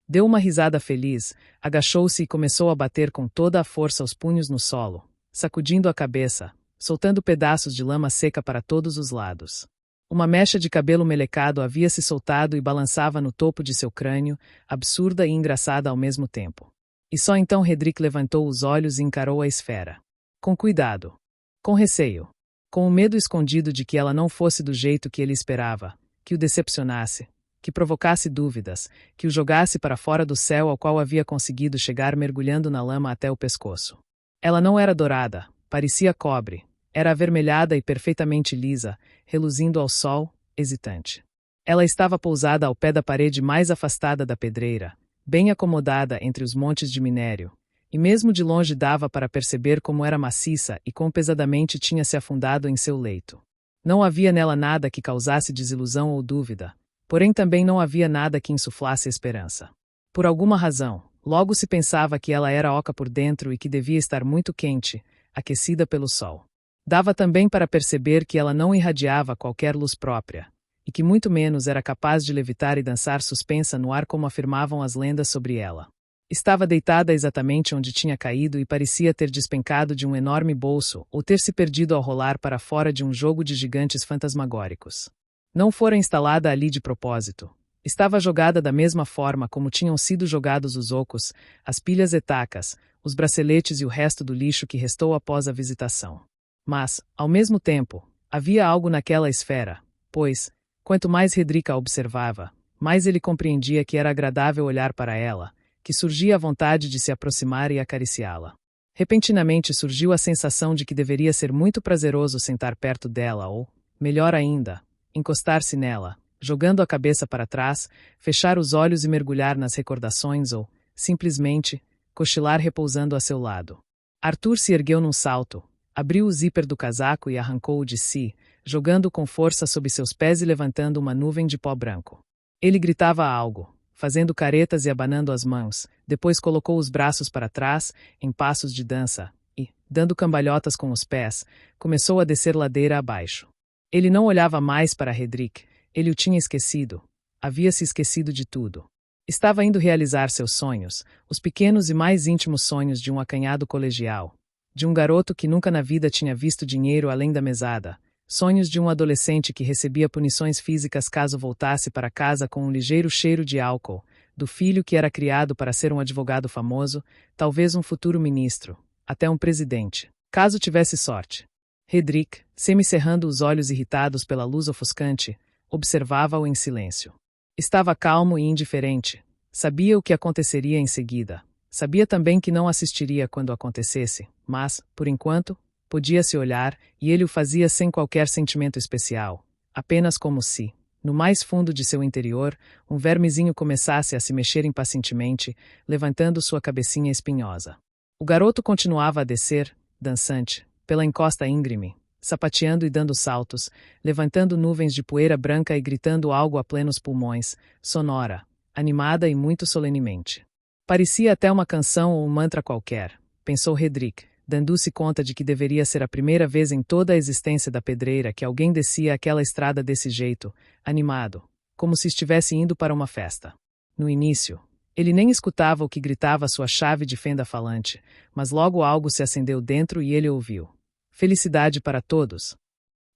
Deu uma risada feliz, agachou-se e começou a bater com toda a força os punhos no solo, sacudindo a cabeça, soltando pedaços de lama seca para todos os lados. Uma mecha de cabelo melecado havia se soltado e balançava no topo de seu crânio, absurda e engraçada ao mesmo tempo. E só então Hedrick levantou os olhos e encarou a esfera. Com cuidado. Com receio. Com o medo escondido de que ela não fosse do jeito que ele esperava, que o decepcionasse, que provocasse dúvidas, que o jogasse para fora do céu ao qual havia conseguido chegar mergulhando na lama até o pescoço. Ela não era dourada, parecia cobre, era avermelhada e perfeitamente lisa, reluzindo ao sol, hesitante. Ela estava pousada ao pé da parede mais afastada da pedreira, bem acomodada entre os montes de minério, e mesmo de longe dava para perceber como era maciça e quão pesadamente tinha se afundado em seu leito. Não havia nela nada que causasse desilusão ou dúvida, porém também não havia nada que insuflasse esperança. Por alguma razão, logo se pensava que ela era oca por dentro e que devia estar muito quente, aquecida pelo sol. Dava também para perceber que ela não irradiava qualquer luz própria, e que muito menos era capaz de levitar e dançar suspensa no ar como afirmavam as lendas sobre ela. Estava deitada exatamente onde tinha caído e parecia ter despencado de um enorme bolso ou ter se perdido ao rolar para fora de um jogo de gigantes fantasmagóricos. Não fora instalada ali de propósito. Estava jogada da mesma forma como tinham sido jogados os ocos, as pilhas etacas, os braceletes e o resto do lixo que restou após a visitação. Mas, ao mesmo tempo, havia algo naquela esfera, pois, quanto mais Hedrick a observava, mais ele compreendia que era agradável olhar para ela, que surgia a vontade de se aproximar e acariciá-la. Repentinamente surgiu a sensação de que deveria ser muito prazeroso sentar perto dela ou, melhor ainda, encostar-se nela, jogando a cabeça para trás, fechar os olhos e mergulhar nas recordações ou, simplesmente, cochilar repousando a seu lado. Arthur se ergueu num salto, abriu o zíper do casaco e arrancou-o de si, jogando com força sob seus pés e levantando uma nuvem de pó branco. Ele gritava algo, fazendo caretas e abanando as mãos, depois colocou os braços para trás, em passos de dança, e, dando cambalhotas com os pés, começou a descer ladeira abaixo. Ele não olhava mais para Hedrick, ele o tinha esquecido. Havia se esquecido de tudo. Estava indo realizar seus sonhos, os pequenos e mais íntimos sonhos de um acanhado colegial, de um garoto que nunca na vida tinha visto dinheiro além da mesada, sonhos de um adolescente que recebia punições físicas caso voltasse para casa com um ligeiro cheiro de álcool, do filho que era criado para ser um advogado famoso, talvez um futuro ministro, até um presidente, caso tivesse sorte. Hedrick, semicerrando os olhos irritados pela luz ofuscante, observava-o em silêncio. Estava calmo e indiferente. Sabia o que aconteceria em seguida. Sabia também que não assistiria quando acontecesse, mas, por enquanto, podia-se olhar, e ele o fazia sem qualquer sentimento especial, apenas como se, no mais fundo de seu interior, um vermezinho começasse a se mexer impacientemente, levantando sua cabecinha espinhosa. O garoto continuava a descer, dançante, pela encosta íngreme, sapateando e dando saltos, levantando nuvens de poeira branca e gritando algo a plenos pulmões, sonora, animada e muito solenemente. Parecia até uma canção ou um mantra qualquer, pensou Hedrick, dando-se conta de que deveria ser a primeira vez em toda a existência da pedreira que alguém descia aquela estrada desse jeito, animado, como se estivesse indo para uma festa. No início, ele nem escutava o que gritava sua chave de fenda falante, mas logo algo se acendeu dentro e ele ouviu. Felicidade para todos.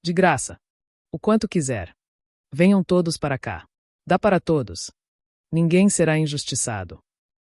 De graça. O quanto quiser. Venham todos para cá. Dá para todos. Ninguém será injustiçado.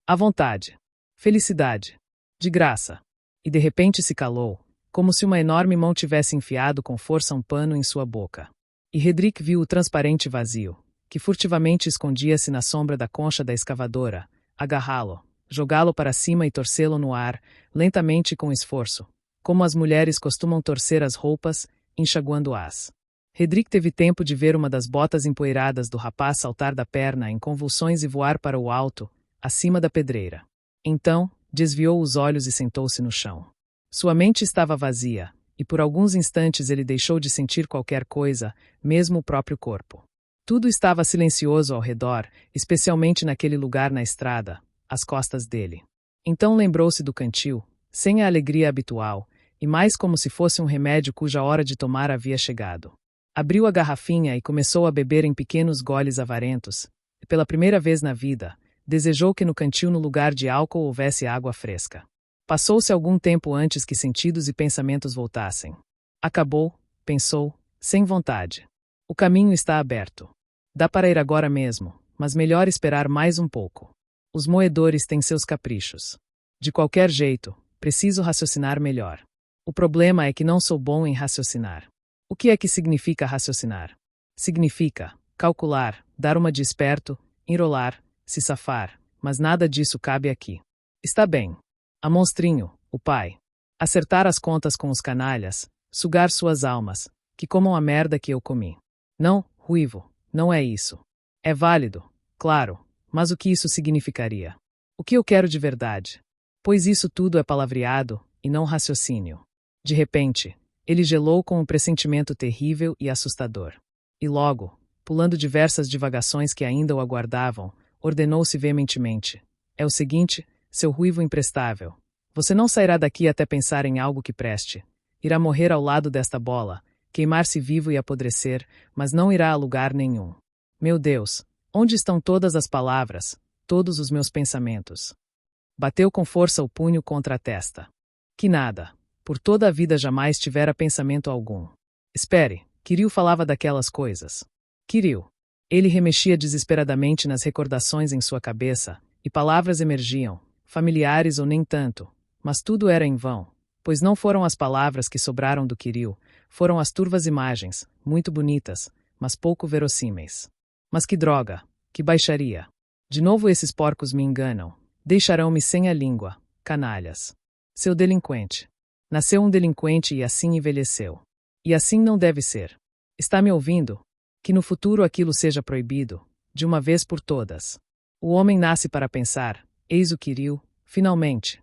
À vontade. Felicidade. De graça. E de repente se calou, como se uma enorme mão tivesse enfiado com força um pano em sua boca. E Hedrick viu o transparente vazio, que furtivamente escondia-se na sombra da concha da escavadora, agarrá-lo, jogá-lo para cima e torcê-lo no ar, lentamente e com esforço, como as mulheres costumam torcer as roupas, enxaguando-as. Hedrick teve tempo de ver uma das botas empoeiradas do rapaz saltar da perna em convulsões e voar para o alto, acima da pedreira. Então, desviou os olhos e sentou-se no chão. Sua mente estava vazia, e por alguns instantes ele deixou de sentir qualquer coisa, mesmo o próprio corpo. Tudo estava silencioso ao redor, especialmente naquele lugar na estrada, às costas dele. Então lembrou-se do cantil, sem a alegria habitual, e mais como se fosse um remédio cuja hora de tomar havia chegado. Abriu a garrafinha e começou a beber em pequenos goles avarentos, e pela primeira vez na vida, desejou que no cantil no lugar de álcool houvesse água fresca. Passou-se algum tempo antes que sentidos e pensamentos voltassem. Acabou, pensou, sem vontade. O caminho está aberto. Dá para ir agora mesmo, mas melhor esperar mais um pouco. Os moedores têm seus caprichos. De qualquer jeito, preciso raciocinar melhor. O problema é que não sou bom em raciocinar. O que é que significa raciocinar? Significa calcular, dar uma de esperto, enrolar, se safar, mas nada disso cabe aqui. Está bem. A monstrinho, o pai. Acertar as contas com os canalhas, sugar suas almas, que comam a merda que eu comi. Não, Ruivo, não é isso. É válido, claro, mas o que isso significaria? O que eu quero de verdade? Pois isso tudo é palavreado, e não raciocínio. De repente, ele gelou com um pressentimento terrível e assustador. E logo, pulando diversas divagações que ainda o aguardavam, ordenou-se veementemente. É o seguinte, seu ruivo imprestável. Você não sairá daqui até pensar em algo que preste. Irá morrer ao lado desta bola, queimar-se vivo e apodrecer, mas não irá a lugar nenhum. Meu Deus, onde estão todas as palavras, todos os meus pensamentos? Bateu com força o punho contra a testa. Que nada. Por toda a vida jamais tivera pensamento algum. Espere, Kiryu falava daquelas coisas. Kiryu. Ele remexia desesperadamente nas recordações em sua cabeça, e palavras emergiam, familiares ou nem tanto, mas tudo era em vão, pois não foram as palavras que sobraram do Kiryu, foram as turvas imagens, muito bonitas, mas pouco verossímeis. Mas que droga, que baixaria. De novo esses porcos me enganam, deixarão-me sem a língua, canalhas. Seu delinquente. Nasceu um delinquente e assim envelheceu. E assim não deve ser. Está me ouvindo? Que no futuro aquilo seja proibido, de uma vez por todas. O homem nasce para pensar, eis o Kiryu, finalmente.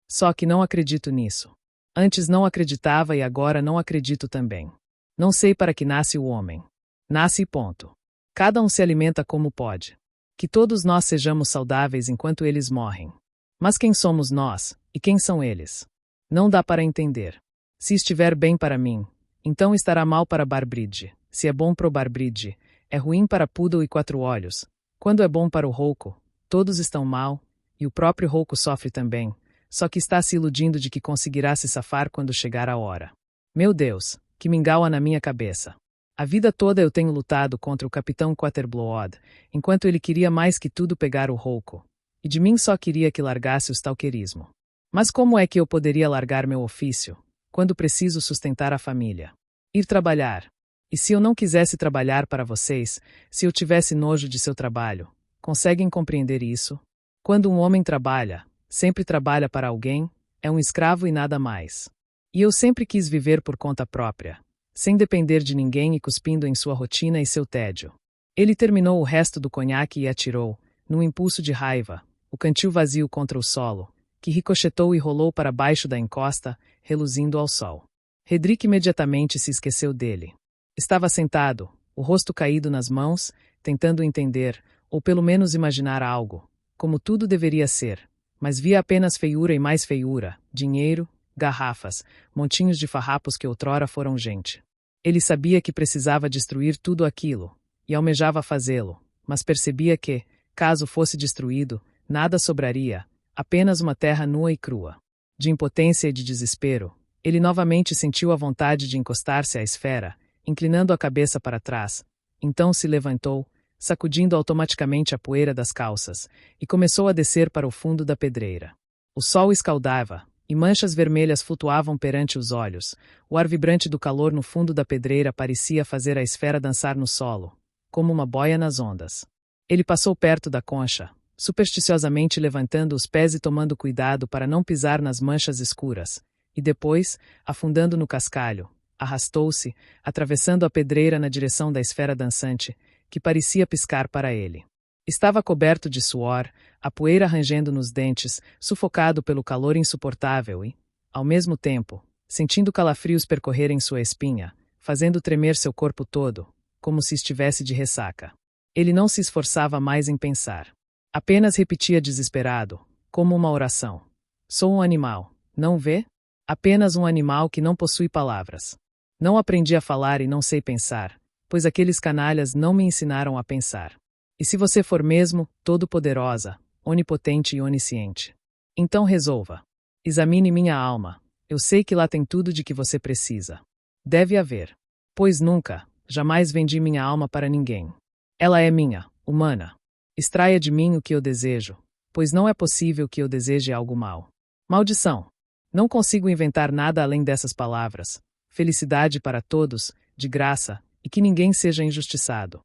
Só que não acredito nisso. Antes não acreditava e agora não acredito também. Não sei para que nasce o homem. Nasce e ponto. Cada um se alimenta como pode. Que todos nós sejamos saudáveis enquanto eles morrem. Mas quem somos nós, e quem são eles? Não dá para entender. Se estiver bem para mim, então estará mal para Barbridge. Se é bom pro Barbridge, é ruim para Poodle e Quatro Olhos. Quando é bom para o Rouco, todos estão mal, e o próprio Rouco sofre também, só que está se iludindo de que conseguirá se safar quando chegar a hora. Meu Deus, que mingau na minha cabeça. A vida toda eu tenho lutado contra o Capitão Quaterblood, enquanto ele queria mais que tudo pegar o Rouco. E de mim só queria que largasse o stalkerismo. Mas como é que eu poderia largar meu ofício, quando preciso sustentar a família? Ir trabalhar. E se eu não quisesse trabalhar para vocês, se eu tivesse nojo de seu trabalho, conseguem compreender isso? Quando um homem trabalha, sempre trabalha para alguém, é um escravo e nada mais. E eu sempre quis viver por conta própria, sem depender de ninguém e cuspindo em sua rotina e seu tédio. Ele terminou o resto do conhaque e atirou, num impulso de raiva, o cantil vazio contra o solo, que ricochetou e rolou para baixo da encosta, reluzindo ao sol. Hedrick imediatamente se esqueceu dele. Estava sentado, o rosto caído nas mãos, tentando entender, ou pelo menos imaginar algo, como tudo deveria ser, mas via apenas feiura e mais feiura, dinheiro, garrafas, montinhos de farrapos que outrora foram gente. Ele sabia que precisava destruir tudo aquilo, e almejava fazê-lo, mas percebia que, caso fosse destruído, nada sobraria, apenas uma terra nua e crua. De impotência e de desespero, ele novamente sentiu a vontade de encostar-se à esfera, inclinando a cabeça para trás. Então se levantou, sacudindo automaticamente a poeira das calças, e começou a descer para o fundo da pedreira. O sol escaldava, e manchas vermelhas flutuavam perante os olhos. O ar vibrante do calor no fundo da pedreira parecia fazer a esfera dançar no solo, como uma boia nas ondas. Ele passou perto da concha, supersticiosamente levantando os pés e tomando cuidado para não pisar nas manchas escuras, e depois, afundando no cascalho, arrastou-se, atravessando a pedreira na direção da esfera dançante, que parecia piscar para ele. Estava coberto de suor, a poeira rangendo nos dentes, sufocado pelo calor insuportável e, ao mesmo tempo, sentindo calafrios percorrerem sua espinha, fazendo tremer seu corpo todo, como se estivesse de ressaca. Ele não se esforçava mais em pensar. Apenas repetia desesperado, como uma oração. Sou um animal, não vê? Apenas um animal que não possui palavras. Não aprendi a falar e não sei pensar, pois aqueles canalhas não me ensinaram a pensar. E se você for mesmo, todo-poderosa, onipotente e onisciente, então resolva. Examine minha alma. Eu sei que lá tem tudo de que você precisa. Deve haver. Pois nunca, jamais vendi minha alma para ninguém. Ela é minha, humana. Extraia de mim o que eu desejo, pois não é possível que eu deseje algo mau. Maldição. Não consigo inventar nada além dessas palavras. Felicidade para todos, de graça, e que ninguém seja injustiçado.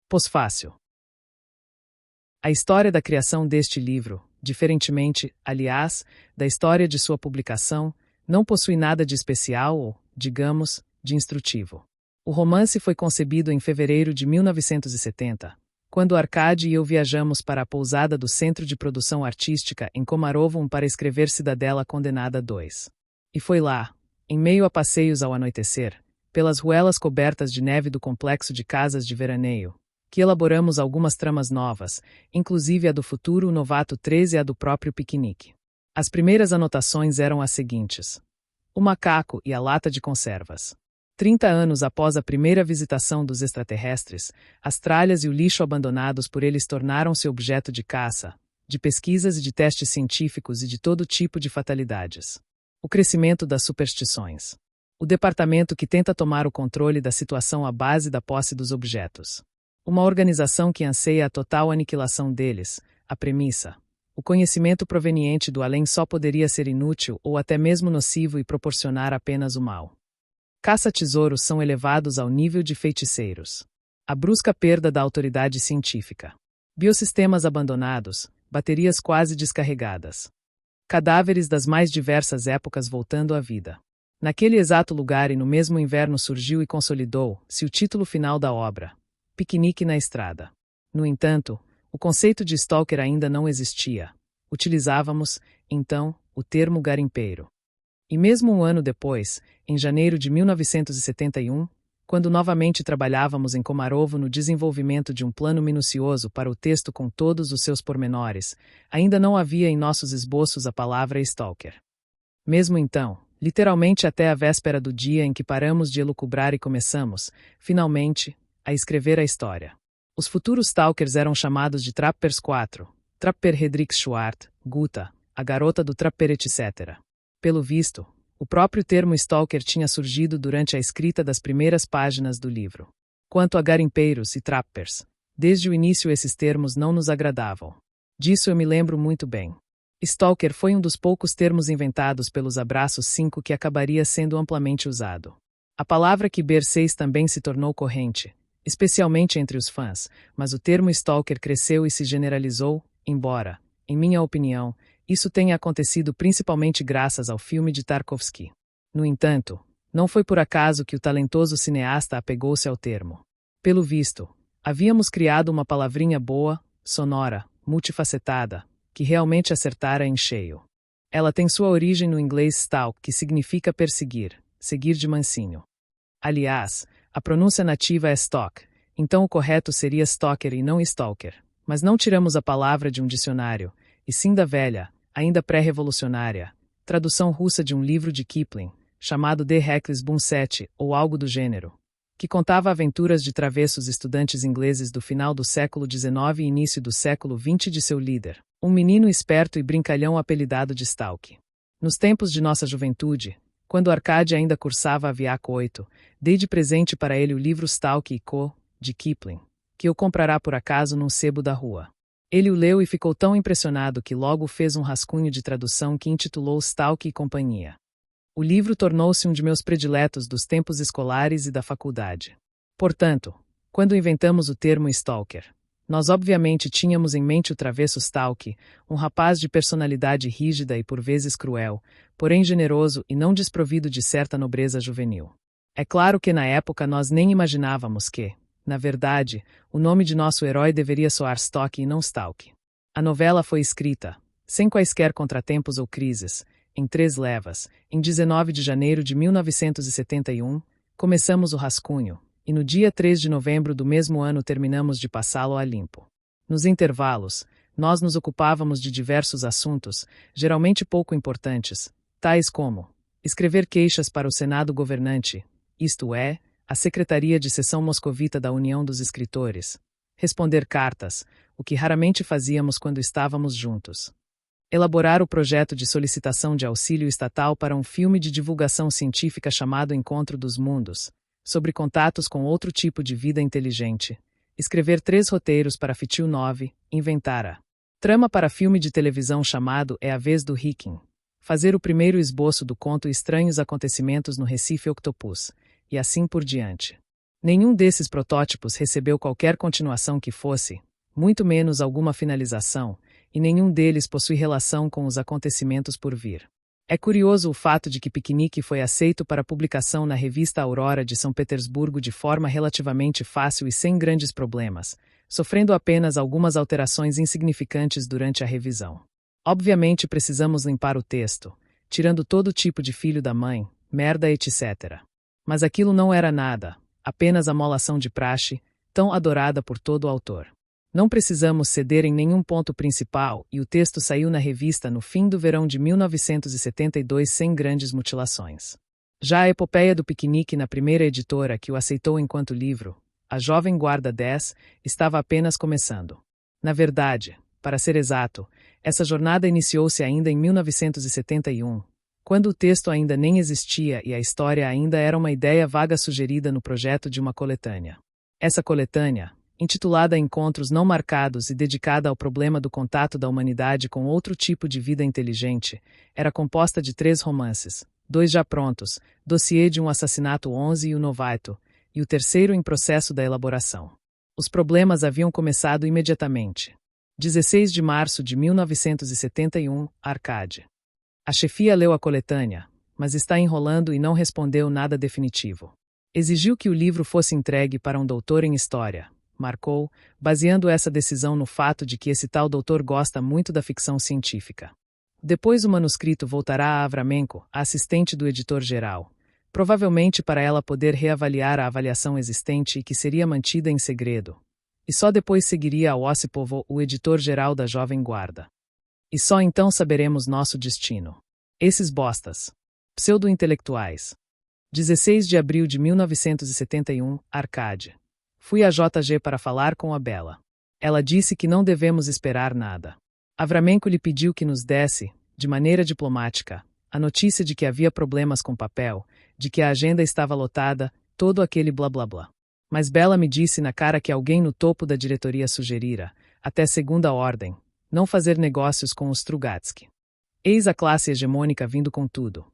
Pós-fácil. A história da criação deste livro, diferentemente, aliás, da história de sua publicação, não possui nada de especial ou, digamos, de instrutivo. O romance foi concebido em fevereiro de 1970, quando Arkady e eu viajamos para a pousada do Centro de Produção Artística em Komarovum para escrever Cidadela Condenada 2. E foi lá, em meio a passeios ao anoitecer, pelas ruelas cobertas de neve do complexo de casas de veraneio, que elaboramos algumas tramas novas, inclusive a do futuro novato 13 e a do próprio piquenique. As primeiras anotações eram as seguintes: o macaco e a lata de conservas. 30 anos após a primeira visitação dos extraterrestres, as tralhas e o lixo abandonados por eles tornaram-se objeto de caça, de pesquisas e de testes científicos e de todo tipo de fatalidades. O crescimento das superstições. O departamento que tenta tomar o controle da situação à base da posse dos objetos. Uma organização que anseia a total aniquilação deles, a premissa. O conhecimento proveniente do além só poderia ser inútil ou até mesmo nocivo e proporcionar apenas o mal. Caça-tesouros são elevados ao nível de feiticeiros. A brusca perda da autoridade científica. Biosistemas abandonados, baterias quase descarregadas. Cadáveres das mais diversas épocas voltando à vida. Naquele exato lugar e no mesmo inverno surgiu e consolidou-se o título final da obra, Piquenique na Estrada. No entanto, o conceito de stalker ainda não existia. Utilizávamos, então, o termo garimpeiro. E mesmo um ano depois, em janeiro de 1971, quando novamente trabalhávamos em Komarovo no desenvolvimento de um plano minucioso para o texto com todos os seus pormenores, ainda não havia em nossos esboços a palavra stalker. Mesmo então, literalmente até a véspera do dia em que paramos de elucubrar e começamos, finalmente, a escrever a história. Os futuros stalkers eram chamados de Trappers 4, Trapper Hedrix Schwartz, Guta, a garota do Trapper etc. Pelo visto, o próprio termo stalker tinha surgido durante a escrita das primeiras páginas do livro. Quanto a garimpeiros e trappers, desde o início esses termos não nos agradavam. Disso eu me lembro muito bem. Stalker foi um dos poucos termos inventados pelos Abraços 5 que acabaria sendo amplamente usado. A palavra Cyber6 também se tornou corrente, especialmente entre os fãs, mas o termo stalker cresceu e se generalizou, embora, em minha opinião, isso tenha acontecido principalmente graças ao filme de Tarkovsky. No entanto, não foi por acaso que o talentoso cineasta apegou-se ao termo. Pelo visto, havíamos criado uma palavrinha boa, sonora, multifacetada, que realmente acertara em cheio. Ela tem sua origem no inglês stalk, que significa perseguir, seguir de mansinho. Aliás, a pronúncia nativa é stalk, então o correto seria stalker e não stalker, mas não tiramos a palavra de um dicionário, e sim da velha, ainda pré-revolucionária, tradução russa de um livro de Kipling, chamado De Reckless Bunset, ou algo do gênero, que contava aventuras de travessos estudantes ingleses do final do século XIX e início do século XX de seu líder, um menino esperto e brincalhão apelidado de Stalk. Nos tempos de nossa juventude, quando Arcade ainda cursava a Viac 8, dei de presente para ele o livro Stalk e Co., de Kipling, que eu comprará por acaso num sebo da rua. Ele o leu e ficou tão impressionado que logo fez um rascunho de tradução que intitulou Stalk e Companhia. O livro tornou-se um de meus prediletos dos tempos escolares e da faculdade. Portanto, quando inventamos o termo stalker, nós obviamente tínhamos em mente o travesso Stalk, um rapaz de personalidade rígida e por vezes cruel, porém generoso e não desprovido de certa nobreza juvenil. É claro que na época nós nem imaginávamos que, na verdade, o nome de nosso herói deveria soar Stock e não Stalk. A novela foi escrita, sem quaisquer contratempos ou crises, em 3 levas. Em 19 de janeiro de 1971, começamos o rascunho, e no dia 3 de novembro do mesmo ano terminamos de passá-lo a limpo. Nos intervalos, nós nos ocupávamos de diversos assuntos, geralmente pouco importantes, tais como escrever queixas para o Senado governante, isto é, a Secretaria de Seção Moscovita da União dos Escritores, responder cartas, o que raramente fazíamos quando estávamos juntos. Elaborar o projeto de solicitação de auxílio estatal para um filme de divulgação científica chamado Encontro dos Mundos, sobre contatos com outro tipo de vida inteligente. Escrever 3 roteiros para Fitil 9, inventar a trama para filme de televisão chamado É a Vez do Ricken. Fazer o primeiro esboço do conto Estranhos Acontecimentos no Recife Octopus, e assim por diante. Nenhum desses protótipos recebeu qualquer continuação que fosse, muito menos alguma finalização, e nenhum deles possui relação com os acontecimentos por vir. É curioso o fato de que Piquenique foi aceito para publicação na revista Aurora de São Petersburgo de forma relativamente fácil e sem grandes problemas, sofrendo apenas algumas alterações insignificantes durante a revisão. Obviamente precisamos limpar o texto, tirando todo tipo de filho da mãe, merda etc. Mas aquilo não era nada, apenas a molação de praxe, tão adorada por todo o autor. Não precisamos ceder em nenhum ponto principal e o texto saiu na revista no fim do verão de 1972 sem grandes mutilações. Já a epopeia do Piquenique na primeira editora que o aceitou enquanto livro, A Jovem Guarda 10, estava apenas começando. Na verdade, para ser exato, essa jornada iniciou-se ainda em 1971, quando o texto ainda nem existia e a história ainda era uma ideia vaga sugerida no projeto de uma coletânea. Essa coletânea, intitulada Encontros Não Marcados e dedicada ao problema do contato da humanidade com outro tipo de vida inteligente, era composta de 3 romances, 2 já prontos, Dossiê de um Assassinato 11 e o Novato, e o terceiro em processo da elaboração. Os problemas haviam começado imediatamente. 16 de março de 1971, Arcade. A chefia leu a coletânea, mas está enrolando e não respondeu nada definitivo. Exigiu que o livro fosse entregue para um doutor em história. Marcou, baseando essa decisão no fato de que esse tal doutor gosta muito da ficção científica. Depois o manuscrito voltará a Avramenko, a assistente do editor-geral, provavelmente para ela poder reavaliar a avaliação existente e que seria mantida em segredo. E só depois seguiria ao Osipovo, o editor-geral da Jovem Guarda. E só então saberemos nosso destino. Esses bostas. Pseudo-intelectuais. 16 de abril de 1971, Arcade. Fui à JG para falar com a Bela. Ela disse que não devemos esperar nada. Avramenko lhe pediu que nos desse, de maneira diplomática, a notícia de que havia problemas com papel, de que a agenda estava lotada, todo aquele blá blá blá. Mas Bela me disse na cara que alguém no topo da diretoria sugerira, até segunda ordem, não fazer negócios com os Strugatsky. Eis a classe hegemônica vindo com tudo.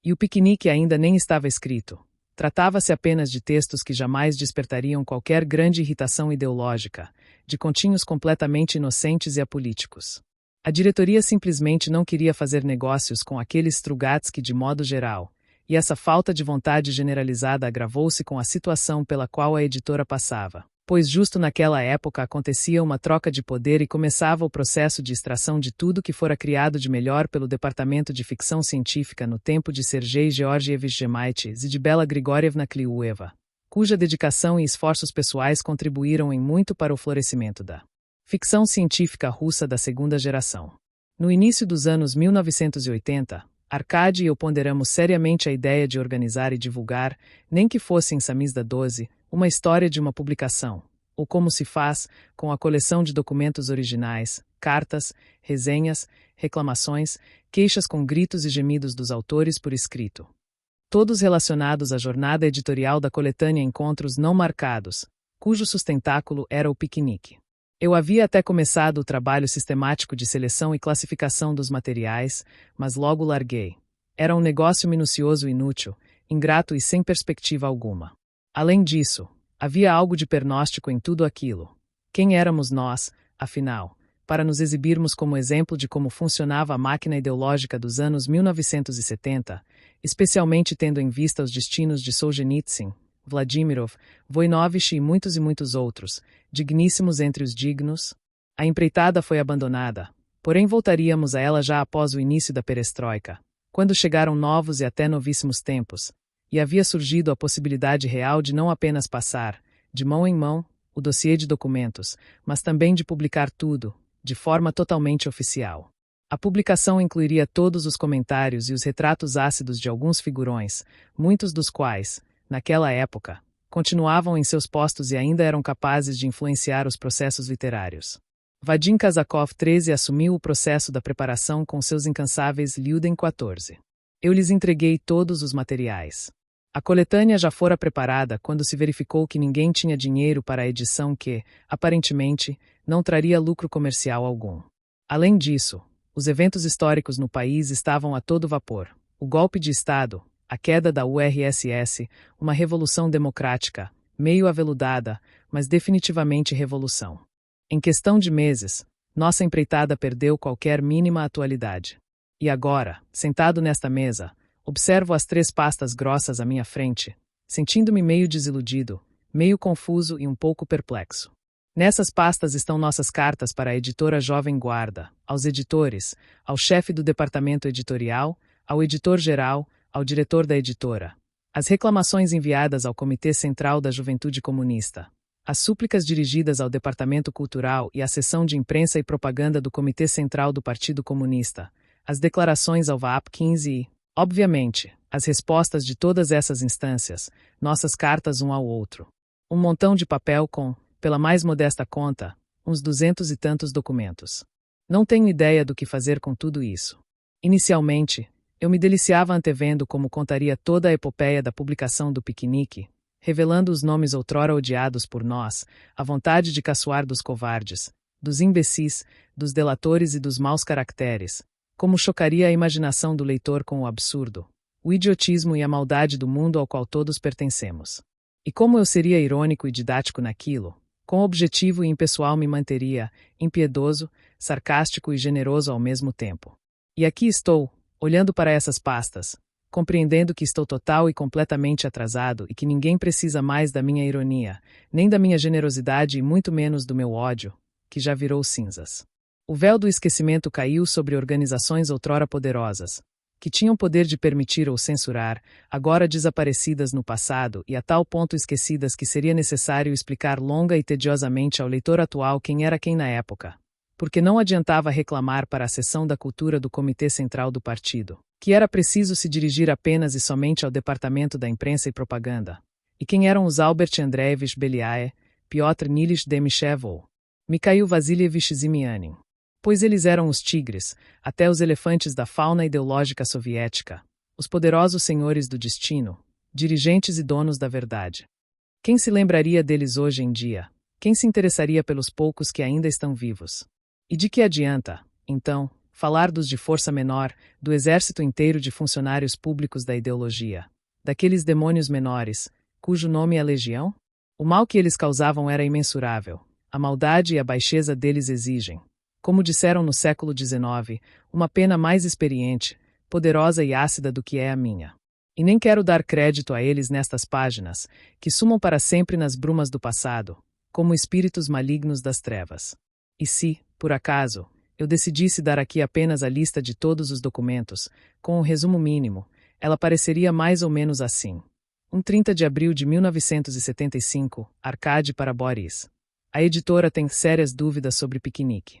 E o piquenique ainda nem estava escrito. Tratava-se apenas de textos que jamais despertariam qualquer grande irritação ideológica, de continhos completamente inocentes e apolíticos. A diretoria simplesmente não queria fazer negócios com aqueles Strugatsky de modo geral, e essa falta de vontade generalizada agravou-se com a situação pela qual a editora passava, pois justo naquela época acontecia uma troca de poder e começava o processo de extração de tudo que fora criado de melhor pelo Departamento de Ficção Científica no tempo de Sergei Georgievich Gemaitis e de Bela Grigorievna Kliueva, cuja dedicação e esforços pessoais contribuíram em muito para o florescimento da ficção científica russa da segunda geração. No início dos anos 1980, Arcade e eu ponderamos seriamente a ideia de organizar e divulgar, nem que fosse em Samizda 12, uma história de uma publicação, ou como se faz, com a coleção de documentos originais, cartas, resenhas, reclamações, queixas com gritos e gemidos dos autores por escrito. Todos relacionados à jornada editorial da coletânea Encontros Não Marcados, cujo sustentáculo era o piquenique. Eu havia até começado o trabalho sistemático de seleção e classificação dos materiais, mas logo larguei. Era um negócio minucioso e inútil, ingrato e sem perspectiva alguma. Além disso, havia algo de pernóstico em tudo aquilo. Quem éramos nós, afinal, para nos exibirmos como exemplo de como funcionava a máquina ideológica dos anos 1970, especialmente tendo em vista os destinos de Solzhenitsyn, Vladimirov, Voinovich e muitos outros, digníssimos entre os dignos? A empreitada foi abandonada, porém voltaríamos a ela já após o início da perestroika, quando chegaram novos e até novíssimos tempos, e havia surgido a possibilidade real de não apenas passar, de mão em mão, o dossiê de documentos, mas também de publicar tudo, de forma totalmente oficial. A publicação incluiria todos os comentários e os retratos ácidos de alguns figurões, muitos dos quais, naquela época, continuavam em seus postos e ainda eram capazes de influenciar os processos literários. Vadim Kazakov XIII assumiu o processo da preparação com seus incansáveis Lyuden XIV. Eu lhes entreguei todos os materiais. A coletânea já fora preparada quando se verificou que ninguém tinha dinheiro para a edição que, aparentemente, não traria lucro comercial algum. Além disso, os eventos históricos no país estavam a todo vapor. O golpe de Estado, a queda da URSS, uma revolução democrática, meio aveludada, mas definitivamente revolução. Em questão de meses, nossa empreitada perdeu qualquer mínima atualidade. E agora, sentado nesta mesa, observo as 3 pastas grossas à minha frente, sentindo-me meio desiludido, meio confuso e um pouco perplexo. Nessas pastas estão nossas cartas para a editora Jovem Guarda, aos editores, ao chefe do departamento editorial, ao editor-geral, ao diretor da editora, as reclamações enviadas ao Comitê Central da Juventude Comunista, as súplicas dirigidas ao Departamento Cultural e à Seção de Imprensa e Propaganda do Comitê Central do Partido Comunista, as declarações ao VAP 15 e, obviamente, as respostas de todas essas instâncias, nossas cartas um ao outro. Um montão de papel com, pela mais modesta conta, uns 200 e tantos documentos. Não tenho ideia do que fazer com tudo isso. Inicialmente, eu me deliciava antevendo como contaria toda a epopeia da publicação do piquenique, revelando os nomes outrora odiados por nós, a vontade de caçoar dos covardes, dos imbecis, dos delatores e dos maus caracteres, como chocaria a imaginação do leitor com o absurdo, o idiotismo e a maldade do mundo ao qual todos pertencemos. E como eu seria irônico e didático naquilo, com objetivo e impessoal me manteria, impiedoso, sarcástico e generoso ao mesmo tempo. E aqui estou, olhando para essas pastas, compreendendo que estou total e completamente atrasado e que ninguém precisa mais da minha ironia, nem da minha generosidade e muito menos do meu ódio, que já virou cinzas. O véu do esquecimento caiu sobre organizações outrora poderosas, que tinham poder de permitir ou censurar, agora desaparecidas no passado e a tal ponto esquecidas que seria necessário explicar longa e tediosamente ao leitor atual quem era quem na época. Porque não adiantava reclamar para a seção da cultura do Comitê Central do Partido, que era preciso se dirigir apenas e somente ao Departamento da Imprensa e Propaganda. E quem eram os Albert Andreevich Beliae, Piotr Nilich Demichev ou Mikhail Vassilievich Zimianin. Pois eles eram os tigres, até os elefantes da fauna ideológica soviética, os poderosos senhores do destino, dirigentes e donos da verdade. Quem se lembraria deles hoje em dia? Quem se interessaria pelos poucos que ainda estão vivos? E de que adianta, então, falar dos de força menor, do exército inteiro de funcionários públicos da ideologia, daqueles demônios menores, cujo nome é Legião? O mal que eles causavam era imensurável, a maldade e a baixeza deles exigem, como disseram no século XIX, uma pena mais experiente, poderosa e ácida do que é a minha. E nem quero dar crédito a eles nestas páginas, que sumam para sempre nas brumas do passado, como espíritos malignos das trevas. E se, por acaso, eu decidisse dar aqui apenas a lista de todos os documentos, com um resumo mínimo, ela pareceria mais ou menos assim. 30 de abril de 1975, Arkady para Boris. A editora tem sérias dúvidas sobre piquenique.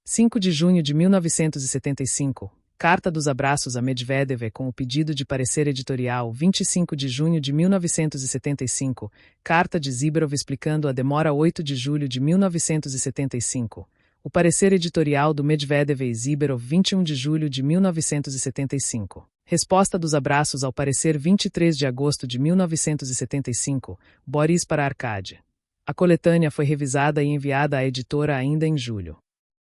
5 de junho de 1975, Carta dos Abraços a Medvedev com o pedido de parecer editorial. 25 de junho de 1975, Carta de Ziberov explicando a demora. 8 de julho de 1975, o parecer editorial do Medvedev e Ziberov. 21 de julho de 1975, resposta dos abraços ao parecer. 23 de agosto de 1975, Boris para Arkady. A coletânea foi revisada e enviada à editora ainda em julho.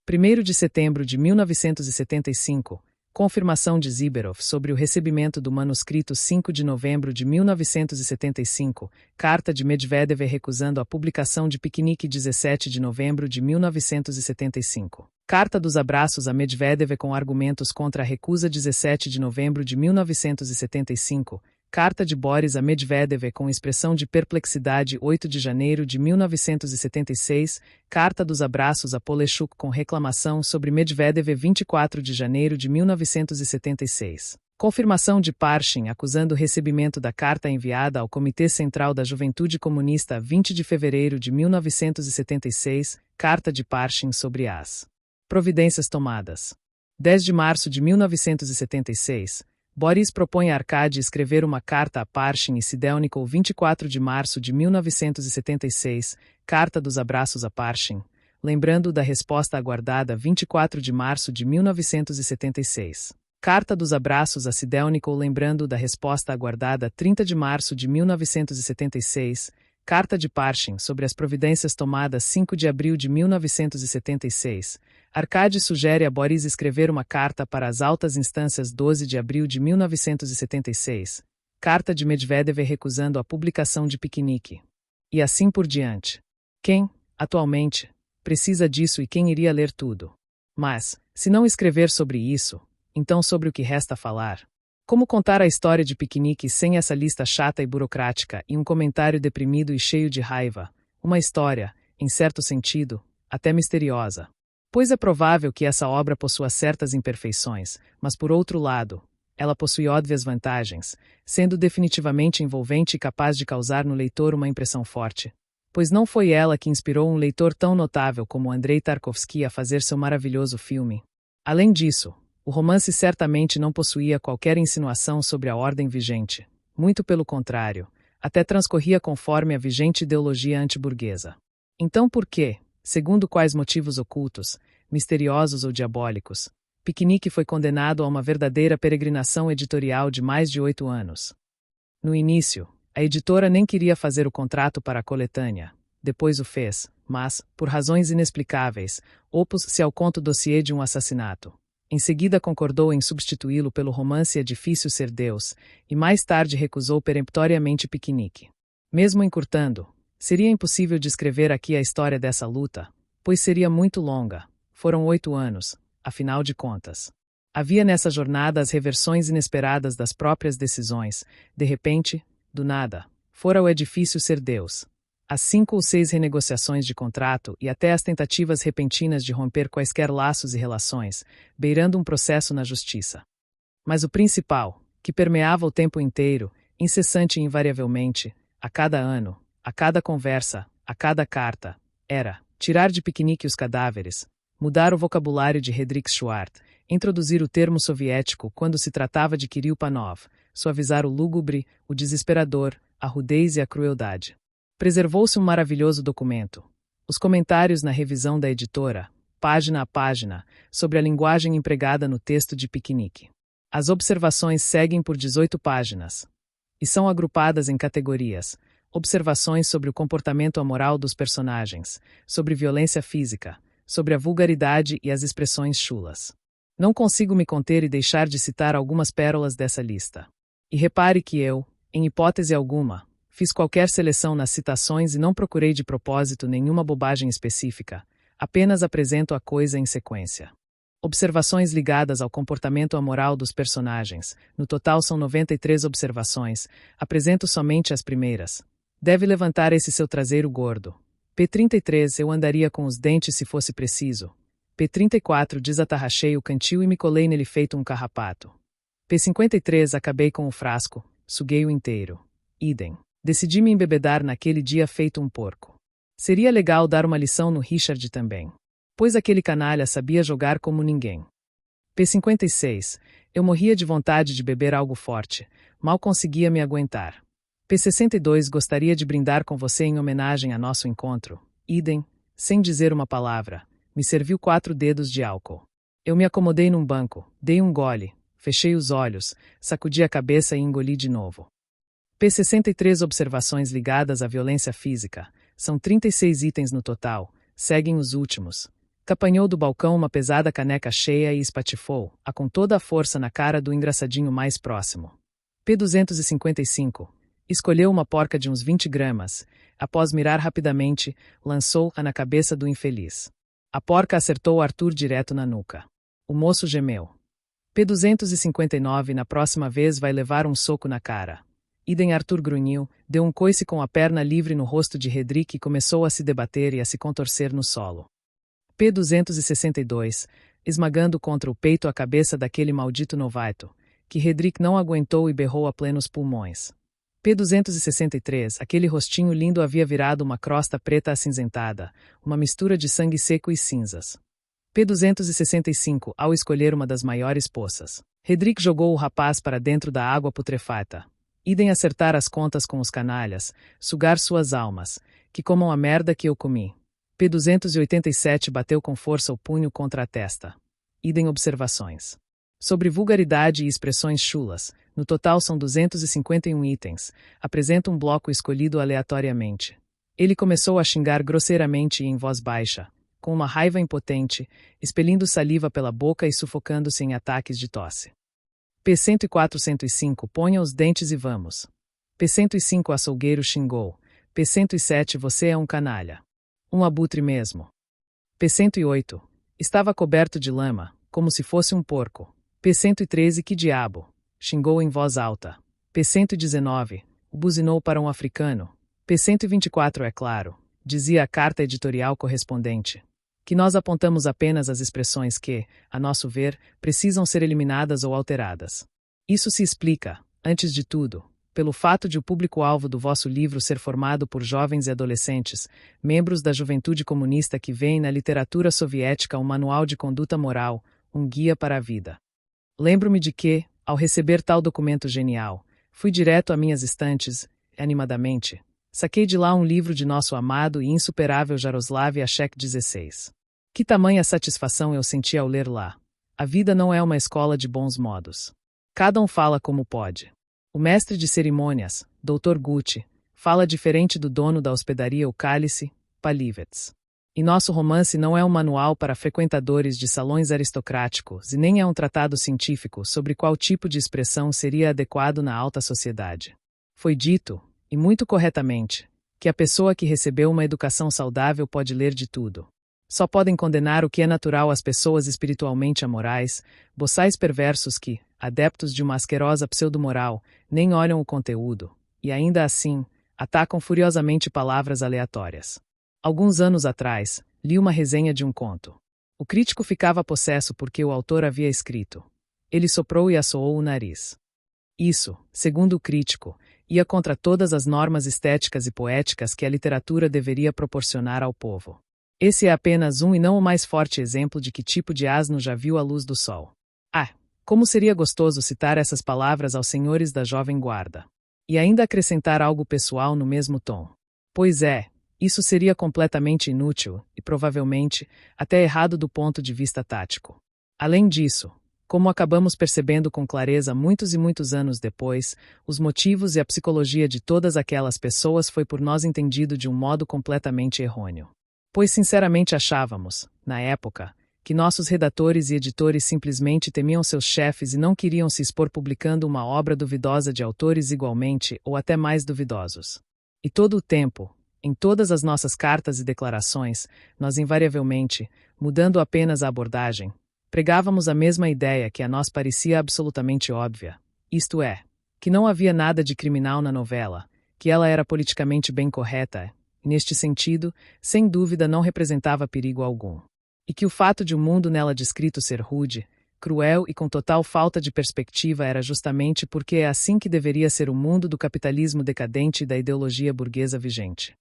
1º de setembro de 1975, confirmação de Ziberov sobre o recebimento do manuscrito. 5 de novembro de 1975, carta de Medvedev recusando a publicação de Piquenique. 17 de novembro de 1975, carta dos abraços a Medvedev com argumentos contra a recusa. 17 de novembro de 1975, carta de Boris a Medvedev com expressão de perplexidade. 8 de janeiro de 1976, carta dos abraços a Poleshchuk com reclamação sobre Medvedev. 24 de janeiro de 1976. Confirmação de Parshin acusando o recebimento da carta enviada ao Comitê Central da Juventude Comunista. 20 de fevereiro de 1976, carta de Parshin sobre as providências tomadas. 10 de março de 1976, Boris propõe a Arkady escrever uma carta a Parshin e Sidelnikov. 24 de março de 1976, carta dos abraços a Parshin, lembrando da resposta aguardada. 24 de março de 1976. Carta dos abraços a Sidelnikov lembrando da resposta aguardada. 30 de março de 1976, carta de Parshin sobre as providências tomadas. 5 de abril de 1976, Arkady sugere a Boris escrever uma carta para as altas instâncias. 12 de abril de 1976, carta de Medvedev recusando a publicação de Piquenique. E assim por diante. Quem, atualmente, precisa disso e quem iria ler tudo? Mas, se não escrever sobre isso, então sobre o que resta falar? Como contar a história de Piquenique sem essa lista chata e burocrática e um comentário deprimido e cheio de raiva? Uma história, em certo sentido, até misteriosa. Pois é provável que essa obra possua certas imperfeições, mas por outro lado, ela possui óbvias vantagens, sendo definitivamente envolvente e capaz de causar no leitor uma impressão forte. Pois não foi ela que inspirou um leitor tão notável como Andrei Tarkovsky a fazer seu maravilhoso filme. Além disso, o romance certamente não possuía qualquer insinuação sobre a ordem vigente. Muito pelo contrário, até transcorria conforme a vigente ideologia antiburguesa. Então por que, segundo quais motivos ocultos, misteriosos ou diabólicos, Piquenique foi condenado a uma verdadeira peregrinação editorial de mais de 8 anos? No início, a editora nem queria fazer o contrato para a coletânea. Depois o fez, mas, por razões inexplicáveis, opôs-se ao conto dossiê de um assassinato. Em seguida concordou em substituí-lo pelo romance É Difícil Ser Deus, e mais tarde recusou peremptoriamente Piquenique. Mesmo encurtando, seria impossível descrever aqui a história dessa luta, pois seria muito longa. Foram 8 anos, afinal de contas. Havia nessa jornada as reversões inesperadas das próprias decisões. De repente, do nada, fora o edifício ser Deus. As 5 ou 6 renegociações de contrato e até as tentativas repentinas de romper quaisquer laços e relações, beirando um processo na justiça. Mas o principal, que permeava o tempo inteiro, incessante e invariavelmente, a cada ano, a cada conversa, a cada carta, era tirar de piquenique os cadáveres, mudar o vocabulário de Hedrick Schwartz, introduzir o termo soviético quando se tratava de Kirill Panov, suavizar o lúgubre, o desesperador, a rudez e a crueldade. Preservou-se um maravilhoso documento. Os comentários na revisão da editora, página a página, sobre a linguagem empregada no texto de piquenique. As observações seguem por 18 páginas e são agrupadas em categorias: observações sobre o comportamento amoral dos personagens, sobre violência física, sobre a vulgaridade e as expressões chulas. Não consigo me conter e deixar de citar algumas pérolas dessa lista. E repare que eu, em hipótese alguma, fiz qualquer seleção nas citações e não procurei de propósito nenhuma bobagem específica, apenas apresento a coisa em sequência. Observações ligadas ao comportamento amoral dos personagens. No total são 93 observações, apresento somente as primeiras. Deve levantar esse seu traseiro gordo. P33 eu andaria com os dentes se fosse preciso. P34 desatarrachei o cantil e me colei nele feito um carrapato. P53 acabei com o frasco, suguei-o inteiro. Idem. Decidi me embebedar naquele dia feito um porco. Seria legal dar uma lição no Richard também. Pois aquele canalha sabia jogar como ninguém. P56. Eu morria de vontade de beber algo forte, mal conseguia me aguentar. P62 gostaria de brindar com você em homenagem a nosso encontro. Idem, sem dizer uma palavra, me serviu 4 dedos de álcool. Eu me acomodei num banco, dei um gole, fechei os olhos, sacudi a cabeça e engoli de novo. P63 observações ligadas à violência física. São 36 itens no total, seguem os últimos. Capanhou do balcão uma pesada caneca cheia e espatifou-a com toda a força na cara do engraçadinho mais próximo. P255. Escolheu uma porca de uns 20 gramas. Após mirar rapidamente, lançou-a na cabeça do infeliz. A porca acertou Arthur direto na nuca. O moço gemeu. P259. Na próxima vez vai levar um soco na cara. Idem. Arthur grunhiu, deu um coice com a perna livre no rosto de Hedrick e começou a se debater e a se contorcer no solo. P262, esmagando contra o peito a cabeça daquele maldito novato, que Hedrick não aguentou e berrou a plenos pulmões. P263, aquele rostinho lindo havia virado uma crosta preta acinzentada, uma mistura de sangue seco e cinzas. P265, ao escolher uma das maiores poças. Hedrick jogou o rapaz para dentro da água putrefata. Idem acertar as contas com os canalhas, sugar suas almas, que comam a merda que eu comi. P287 bateu com força o punho contra a testa. Idem observações. Sobre vulgaridade e expressões chulas, no total são 251 itens, apresenta um bloco escolhido aleatoriamente. Ele começou a xingar grosseiramente e em voz baixa, com uma raiva impotente, expelindo saliva pela boca e sufocando-se em ataques de tosse. P104-105 ponha os dentes e vamos. P105 açougueiro xingou. P107 você é um canalha. Um abutre mesmo. P108. Estava coberto de lama, como se fosse um porco. P113 que diabo. Xingou em voz alta. P119. Buzinou para um africano. P124 é claro, dizia a carta editorial correspondente, que nós apontamos apenas as expressões que, a nosso ver, precisam ser eliminadas ou alteradas. Isso se explica, antes de tudo, pelo fato de o público-alvo do vosso livro ser formado por jovens e adolescentes, membros da juventude comunista que veem na literatura soviética um manual de conduta moral, um guia para a vida. Lembro-me de que, ao receber tal documento genial, fui direto a minhas estantes, animadamente, saquei de lá um livro de nosso amado e insuperável Jaroslav Hasek 16. Que tamanha satisfação eu senti ao ler lá. A vida não é uma escola de bons modos. Cada um fala como pode. O mestre de cerimônias, Dr. Gucci, fala diferente do dono da hospedaria O Cálice, Palivets. E nosso romance não é um manual para frequentadores de salões aristocráticos e nem é um tratado científico sobre qual tipo de expressão seria adequado na alta sociedade. Foi dito, e muito corretamente, que a pessoa que recebeu uma educação saudável pode ler de tudo. Só podem condenar o que é natural às pessoas espiritualmente amorais, boçais perversos que, adeptos de uma asquerosa pseudo-moral, nem olham o conteúdo, e ainda assim, atacam furiosamente palavras aleatórias. Alguns anos atrás, li uma resenha de um conto. O crítico ficava possesso porque o autor havia escrito. Ele soprou e assoou o nariz. Isso, segundo o crítico, ia contra todas as normas estéticas e poéticas que a literatura deveria proporcionar ao povo. Esse é apenas um e não o mais forte exemplo de que tipo de asno já viu a luz do sol. Ah, como seria gostoso citar essas palavras aos senhores da Jovem Guarda. E ainda acrescentar algo pessoal no mesmo tom. Pois é, isso seria completamente inútil e, provavelmente, até errado do ponto de vista tático. Além disso, como acabamos percebendo com clareza muitos e muitos anos depois, os motivos e a psicologia de todas aquelas pessoas foi por nós entendido de um modo completamente errôneo. Pois sinceramente achávamos, na época, que nossos redatores e editores simplesmente temiam seus chefes e não queriam se expor publicando uma obra duvidosa de autores igualmente ou até mais duvidosos. E todo o tempo, em todas as nossas cartas e declarações, nós invariavelmente, mudando apenas a abordagem, pregávamos a mesma ideia que a nós parecia absolutamente óbvia, isto é, que não havia nada de criminal na novela, que ela era politicamente bem correta, e neste sentido, sem dúvida não representava perigo algum. E que o fato de o mundo nela descrito ser rude, cruel e com total falta de perspectiva era justamente porque é assim que deveria ser o mundo do capitalismo decadente e da ideologia burguesa vigente.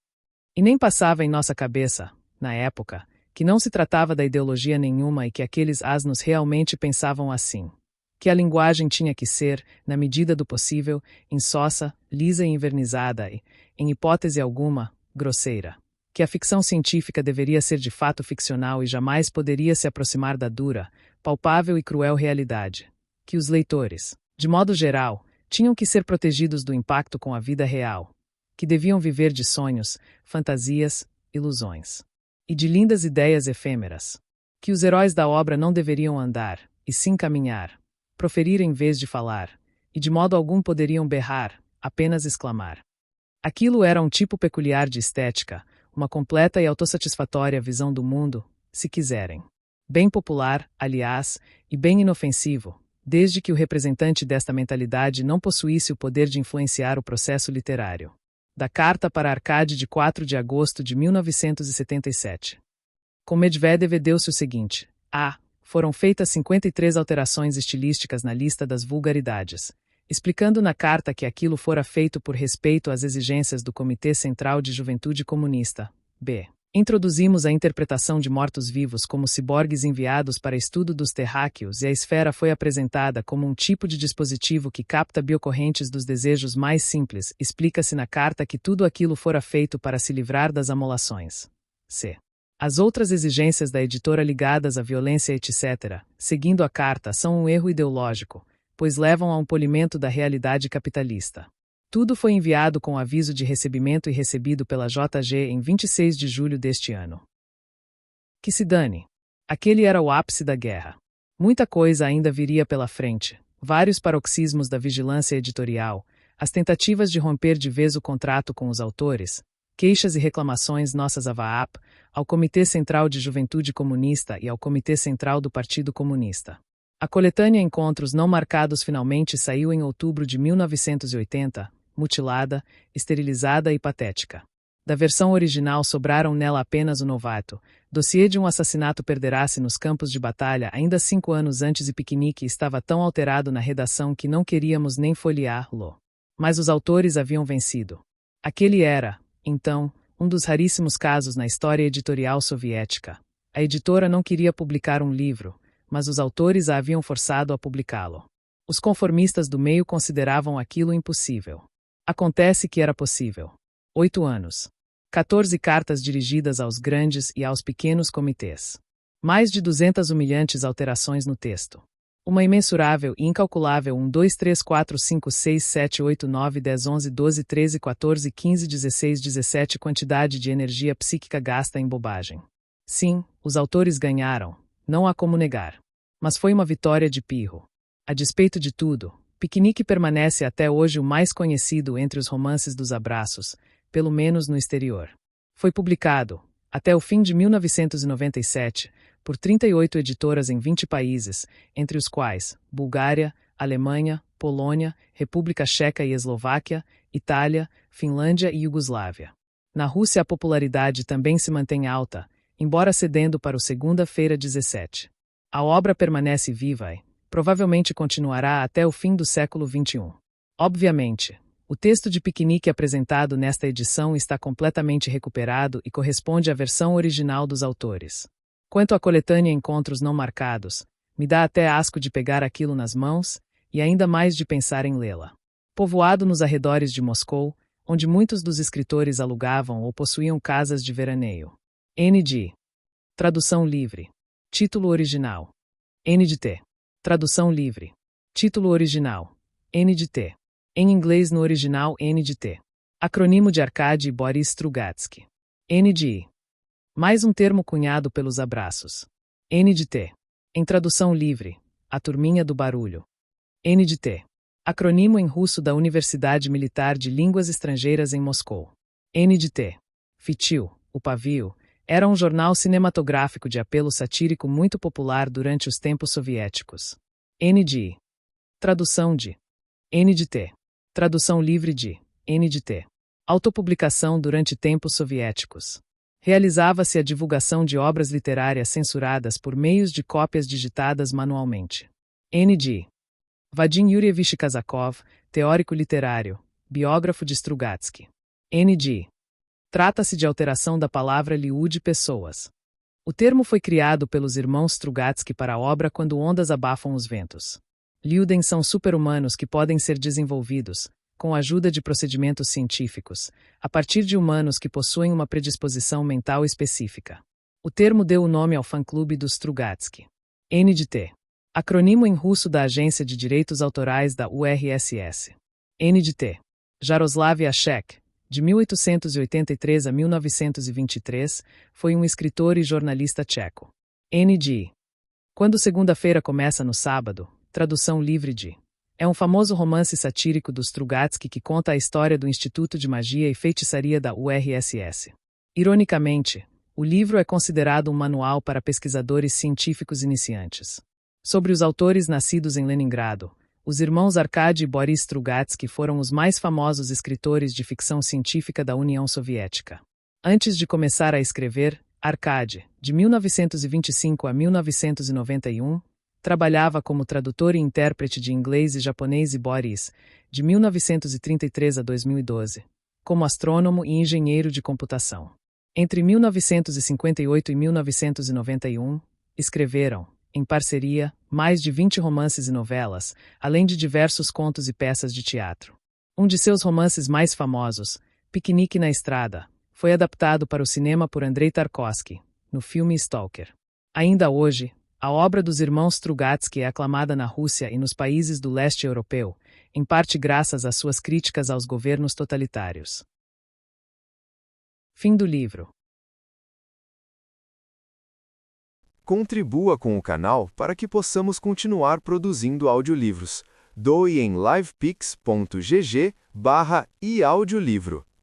E nem passava em nossa cabeça, na época, que não se tratava da ideologia nenhuma e que aqueles asnos realmente pensavam assim. Que a linguagem tinha que ser, na medida do possível, insossa, lisa e invernizada e, em hipótese alguma, grosseira. Que a ficção científica deveria ser de fato ficcional e jamais poderia se aproximar da dura, palpável e cruel realidade. Que os leitores, de modo geral, tinham que ser protegidos do impacto com a vida real. Que deviam viver de sonhos, fantasias, ilusões. E de lindas ideias efêmeras. Que os heróis da obra não deveriam andar, e sim caminhar, proferir em vez de falar, e de modo algum poderiam berrar, apenas exclamar. Aquilo era um tipo peculiar de estética, uma completa e autossatisfatória visão do mundo, se quiserem. Bem popular, aliás, e bem inofensivo, desde que o representante desta mentalidade não possuísse o poder de influenciar o processo literário. Da Carta para Arcade de 4 de agosto de 1977. Com Medvedev deu-se o seguinte: foram feitas 53 alterações estilísticas na lista das vulgaridades, explicando na carta que aquilo fora feito por respeito às exigências do Comitê Central de Juventude Comunista. B. Introduzimos a interpretação de mortos-vivos como ciborgues enviados para estudo dos terráqueos e a esfera foi apresentada como um tipo de dispositivo que capta biocorrentes dos desejos mais simples. Explica-se na carta que tudo aquilo fora feito para se livrar das amolações. C. As outras exigências da editora ligadas à violência etc., seguindo a carta, são um erro ideológico, pois levam a um polimento da realidade capitalista. Tudo foi enviado com aviso de recebimento e recebido pela JG em 26 de julho deste ano. Que se dane. Aquele era o ápice da guerra. Muita coisa ainda viria pela frente, vários paroxismos da vigilância editorial, as tentativas de romper de vez o contrato com os autores, queixas e reclamações nossas à VAAP, ao Comitê Central de Juventude Comunista e ao Comitê Central do Partido Comunista. A coletânea Encontros Não Marcados finalmente saiu em outubro de 1980, mutilada, esterilizada e patética. Da versão original sobraram nela apenas o novato, dossiê de um assassinato perderá-se nos campos de batalha ainda 5 anos antes e piquenique estava tão alterado na redação que não queríamos nem folheá-lo. Mas os autores haviam vencido. Aquele era, então, um dos raríssimos casos na história editorial soviética. A editora não queria publicar um livro, mas os autores a haviam forçado a publicá-lo. Os conformistas do meio consideravam aquilo impossível. Acontece que era possível. 8 anos. 14 cartas dirigidas aos grandes e aos pequenos comitês. Mais de 200 humilhantes alterações no texto. Uma imensurável e incalculável 1, 2, 3, 4, 5, 6, 7, 8, 9, 10, 11, 12, 13, 14, 15, 16, 17 quantidade de energia psíquica gasta em bobagem. Sim, os autores ganharam, não há como negar. Mas foi uma vitória de pirro. A despeito de tudo, Piquenique permanece até hoje o mais conhecido entre os romances dos abraços, pelo menos no exterior. Foi publicado, até o fim de 1997, por 38 editoras em 20 países, entre os quais Bulgária, Alemanha, Polônia, República Checa e Eslováquia, Itália, Finlândia e Iugoslávia. Na Rússia a popularidade também se mantém alta, embora cedendo para o Segunda-feira 17. A obra permanece viva e, provavelmente continuará até o fim do século XXI. Obviamente, o texto de piquenique apresentado nesta edição está completamente recuperado e corresponde à versão original dos autores. Quanto à coletânea Encontros Não Marcados, me dá até asco de pegar aquilo nas mãos e ainda mais de pensar em lê-la. Povoado nos arredores de Moscou, onde muitos dos escritores alugavam ou possuíam casas de veraneio. N.D. Tradução livre. Título original. N.D.T. Tradução livre. Título original. N.D.T. Em inglês no original N.D.T. Acrônimo de Arkady Boris Strugatsky. N.D. Mais um termo cunhado pelos abraços. N.D.T. Em tradução livre. A turminha do barulho. N.D.T. Acrônimo em russo da Universidade Militar de Línguas Estrangeiras em Moscou. N.D.T. Fitil, o Pavio, era um jornal cinematográfico de apelo satírico muito popular durante os tempos soviéticos. N.D. Tradução de N.D.T. Tradução livre de N.D.T. Autopublicação durante tempos soviéticos. Realizava-se a divulgação de obras literárias censuradas por meios de cópias digitadas manualmente. N.D. Vadim Yurievich Kazakov, teórico literário, biógrafo de Strugatsky. N.D. Trata-se de alteração da palavra liud pessoas. O termo foi criado pelos irmãos Strugatsky para a obra Quando Ondas Abafam os Ventos. Liuden são super-humanos que podem ser desenvolvidos, com a ajuda de procedimentos científicos, a partir de humanos que possuem uma predisposição mental específica. O termo deu o nome ao fã-clube dos Strugatsky. N.D.T. Acrônimo em russo da Agência de Direitos Autorais da URSS. N.D.T. Jaroslav Hašek, de 1883 a 1923, foi um escritor e jornalista tcheco. N.D. Quando Segunda-feira Começa no Sábado, tradução livre de é um famoso romance satírico dos Strugatsky que conta a história do Instituto de Magia e Feitiçaria da URSS. Ironicamente, o livro é considerado um manual para pesquisadores científicos iniciantes. Sobre os autores nascidos em Leningrado, os irmãos Arkady e Boris Strugatsky foram os mais famosos escritores de ficção científica da União Soviética. Antes de começar a escrever, Arkady, de 1925 a 1991, trabalhava como tradutor e intérprete de inglês e japonês e Boris, de 1933 a 2012, como astrônomo e engenheiro de computação. Entre 1958 e 1991, escreveram, em parceria, mais de 20 romances e novelas, além de diversos contos e peças de teatro. Um de seus romances mais famosos, Piquenique na Estrada, foi adaptado para o cinema por Andrei Tarkovsky, no filme Stalker. Ainda hoje, a obra dos irmãos Strugatsky é aclamada na Rússia e nos países do leste europeu, em parte graças às suas críticas aos governos totalitários. Fim do livro. Contribua com o canal para que possamos continuar produzindo audiolivros. Doe em livepix.gg/eaudiolivro.